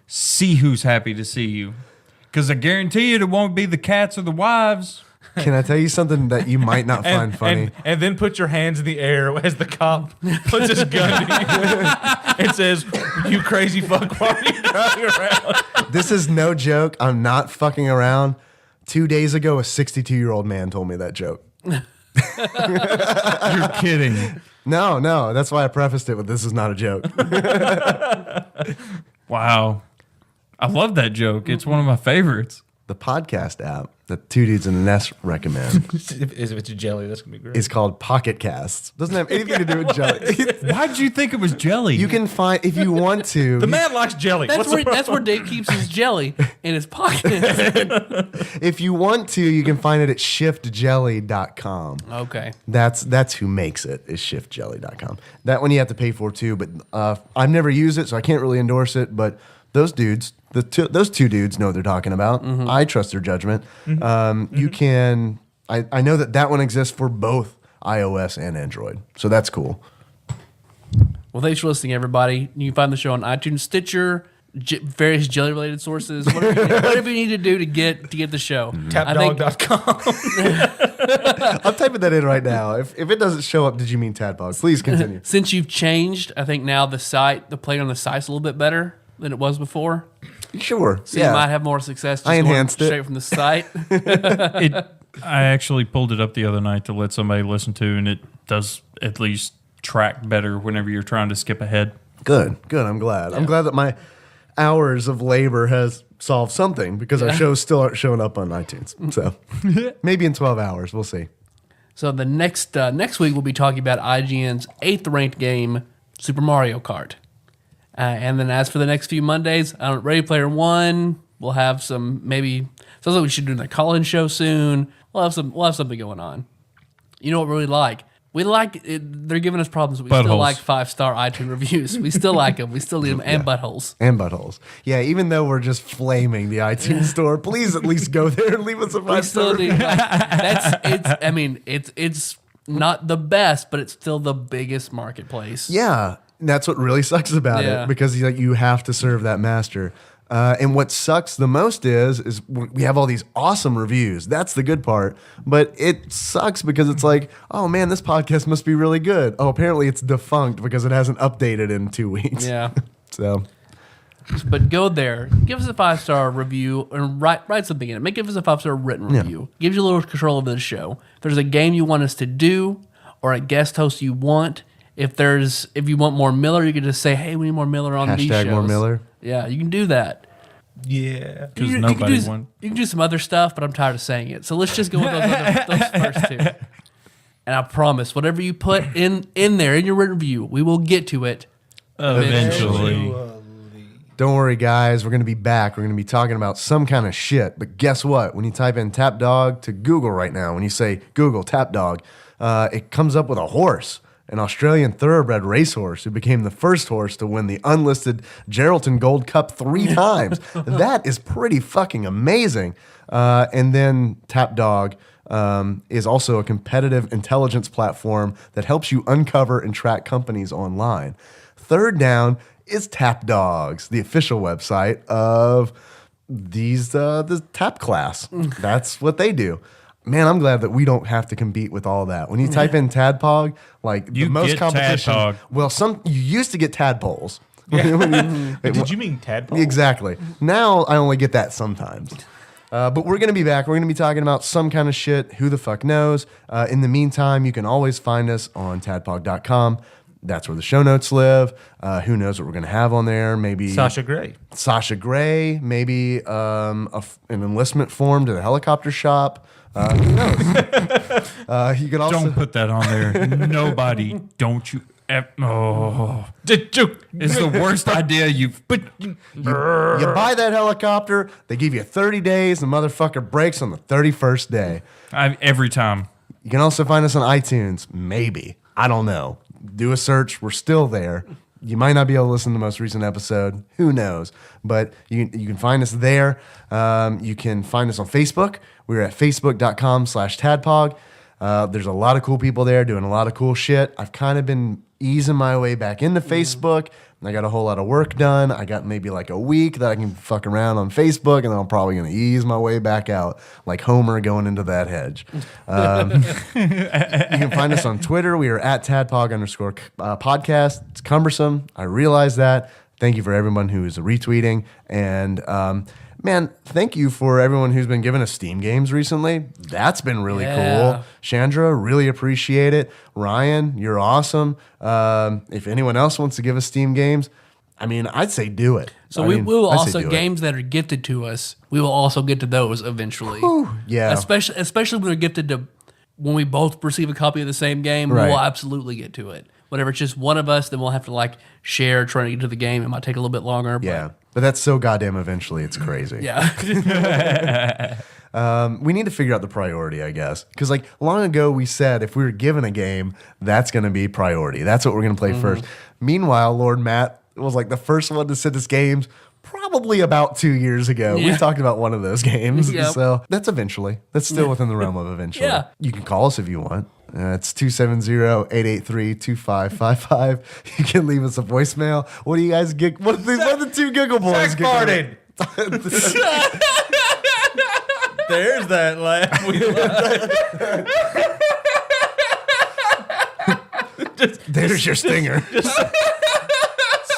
See who's happy to see you. Because I guarantee you it won't be the cats or the wives. Can I tell you something that you might not find funny? And then put your hands in the air as the cop puts his gun to you and says, "You crazy fuck, why are you driving around?" This is no joke. I'm not fucking around. 2 days ago, a 62-year-old man told me that joke. You're kidding. No. That's why I prefaced it with "This is not a joke." Wow. I love that joke. It's one of my favorites. the podcast app that Two Dudes in a Nest recommend if it's a jelly, that's gonna be great. is called Pocket Casts. Doesn't have anything to do with jelly. Why did you think it was jelly? You can find, if you want to. The man likes jelly. That's where Dave keeps his jelly in his pocket. If you want to, you can find it at shiftjelly.com. Okay. That's who makes it, is shiftjelly.com. That one you have to pay for too, but I've never used it, so I can't really endorse it, but those dudes, those two dudes know what they're talking about. I trust their judgment. You can, I know that one exists for both iOS and Android, so that's cool. Well, thanks for listening, everybody. You can find the show on iTunes, Stitcher, various jelly-related sources, whatever you need to do to get the show. Tapdog.com. I'm typing that in right now. If it doesn't show up, did you mean Tadpog? Please continue. Since you've changed, I think now the play on the site's a little bit better than it was before. Sure. So you might have more success just I going enhanced it. straight from the site. I actually pulled it up the other night to let somebody listen to, and it does at least track better whenever you're trying to skip ahead. Good. I'm glad. I'm glad that my hours of labor has solved something, because our shows still aren't showing up on iTunes. So maybe in 12 hours, we'll see. So the next week we'll be talking about IGN's 8th ranked game, Super Mario Kart. And then as for the next few Mondays, Ready Player One, we'll have some maybe. Sounds like we should do the call-in show soon. We'll have something going on. You know what we really like? We like it. They're giving us problems. But we still like 5-star iTunes reviews. We still like them. We still need them, and buttholes. And buttholes. Yeah, even though we're just flaming the iTunes store, please at least go there and leave us a 5-star. We still need. It's not the best, but it's still the biggest marketplace. Yeah, that's what really sucks about it, because you have to serve that master. And what sucks the most is we have all these awesome reviews. That's the good part. But it sucks because it's like, oh man, this podcast must be really good. Oh, apparently it's defunct because it hasn't updated in 2 weeks. Yeah. So, but go there, give us a 5-star review, and write something in it. Give us a 5-star written review. Gives you a little control over the show. If there's a game you want us to do, or a guest host you want, if you want more Miller, you can just say, hey, we need more Miller on these shows. Hashtag more Miller. Yeah, you can do that. Yeah. Because nobody won. You can do some other stuff, but I'm tired of saying it. So let's just go with those first two. And I promise, whatever you put in there in your review, we will get to it Eventually. Don't worry, guys. We're going to be back. We're going to be talking about some kind of shit. But guess what? When you type in Tap Dog to Google right now, when you say Google Tap Dog, it comes up with a horse. An Australian thoroughbred racehorse who became the first horse to win the unlisted Geraldton Gold Cup 3 times. That is pretty fucking amazing. And then Tap Dog is also a competitive intelligence platform that helps you uncover and track companies online. Third down is Tap Dogs, the official website of the Tap class. That's what they do. Man, I'm glad that we don't have to compete with all that. When you type in Tadpog, like You the most get competition. Tadpog. Well, you used to get tadpoles. Did you mean tadpole? Exactly. Now I only get that sometimes. But we're going to be back. We're going to be talking about some kind of shit. Who the fuck knows? In the meantime, you can always find us on tadpog.com. That's where the show notes live. Who knows what we're going to have on there? Maybe Sasha Grey. Maybe an enlistment form to the helicopter shop. Who knows? You can also Don't put that on there. Nobody. Don't you. Oh. It's the worst idea you've. you buy that helicopter. They give you 30 days. The motherfucker breaks on the 31st day. Every time. You can also find us on iTunes. Maybe. I don't know. Do a search. We're still there. You might not be able to listen to the most recent episode. Who knows? But you can find us there. You can find us on Facebook. We're at facebook.com/tadpog. There's a lot of cool people there doing a lot of cool shit. I've kind of been easing my way back into Facebook. I got a whole lot of work done. I got maybe like a week that I can fuck around on Facebook, and then I'm probably going to ease my way back out like Homer going into that hedge. You can find us on Twitter. We are at tadpog_podcast. It's cumbersome. I realize that. Thank you for everyone who is retweeting. And man, thank you for everyone who's been giving us Steam games recently. That's been really cool. Chandra, really appreciate it. Ryan, you're awesome. If anyone else wants to give us Steam games, I mean, I'd say do it. So I we mean, will I'd say also do it. games that are gifted to us. We will also get to those eventually. Yeah. Especially when they're gifted to when we both receive a copy of the same game. Right. We'll absolutely get to it. Whenever it's just one of us, then we'll have to like share trying to get to the game. It might take a little bit longer. Yeah. But that's so goddamn eventually. It's crazy. Yeah. We need to figure out the priority, I guess. Because like long ago we said if we were given a game, that's going to be priority. That's what we're going to play first. Meanwhile, Lord Matt was like the first one to send us games probably about 2 years ago. We Yeah. talked about one of those games. Yep. So that's eventually. That's still within the realm of eventually. Yeah. You can call us if you want. It's 270-883-2555. You can leave us a voicemail. What do you guys get? What are the two giggle boys Zach giggling? farted. There's that laugh. There's your stinger.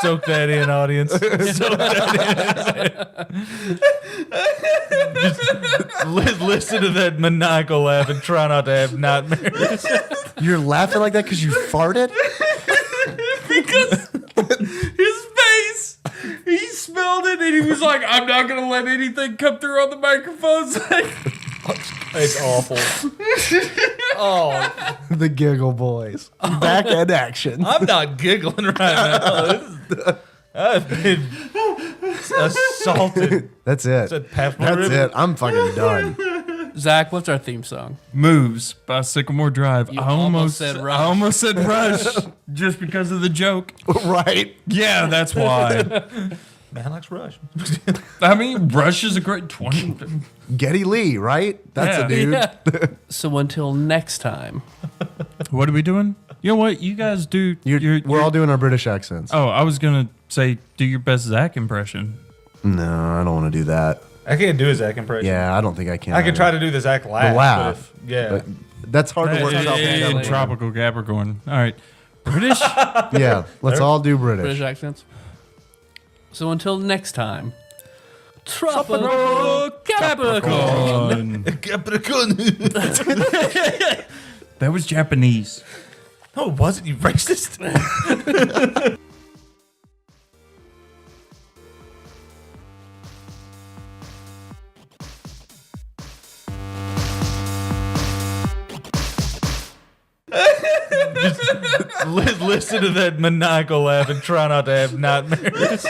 Soak that in, audience. Soak that in. Just listen to that maniacal laugh and try not to have nightmares. You're laughing like that because you farted? Because his face, he smelled it and he was like, I'm not going to let anything come through on the microphone. It's awful. Oh, The giggle boys. Back in action. I'm not giggling right now. I've been assaulted. That's it. Said Pabst Blue That's Ribbon. it. I'm fucking done. Zach, what's our theme song? Moves by Sycamore Drive. You I almost said Rush. I almost said Rush just because of the joke. Right. Yeah, that's why. Man likes Rush. I mean, Rush is a great 20. Geddy Lee, right? That's Yeah. a dude. Yeah. So until next time. What are we doing? You know what? You guys do. We're all doing our British accents. Oh, I was going to say, do your best Zach impression. No, I don't want to do that. I can't do a Zach impression. Yeah, I don't think I can. I can try to do the Zach laugh. The laugh. but yeah. But that's hard to work Hey, out. hey, together. Tropical Capricorn. All right. British? Yeah, let's all do British British. accents. So until next time. Tropical Capricorn. Capricorn. That was Japanese. No, it wasn't. You racist. Just listen to that maniacal laugh and try not to have nightmares.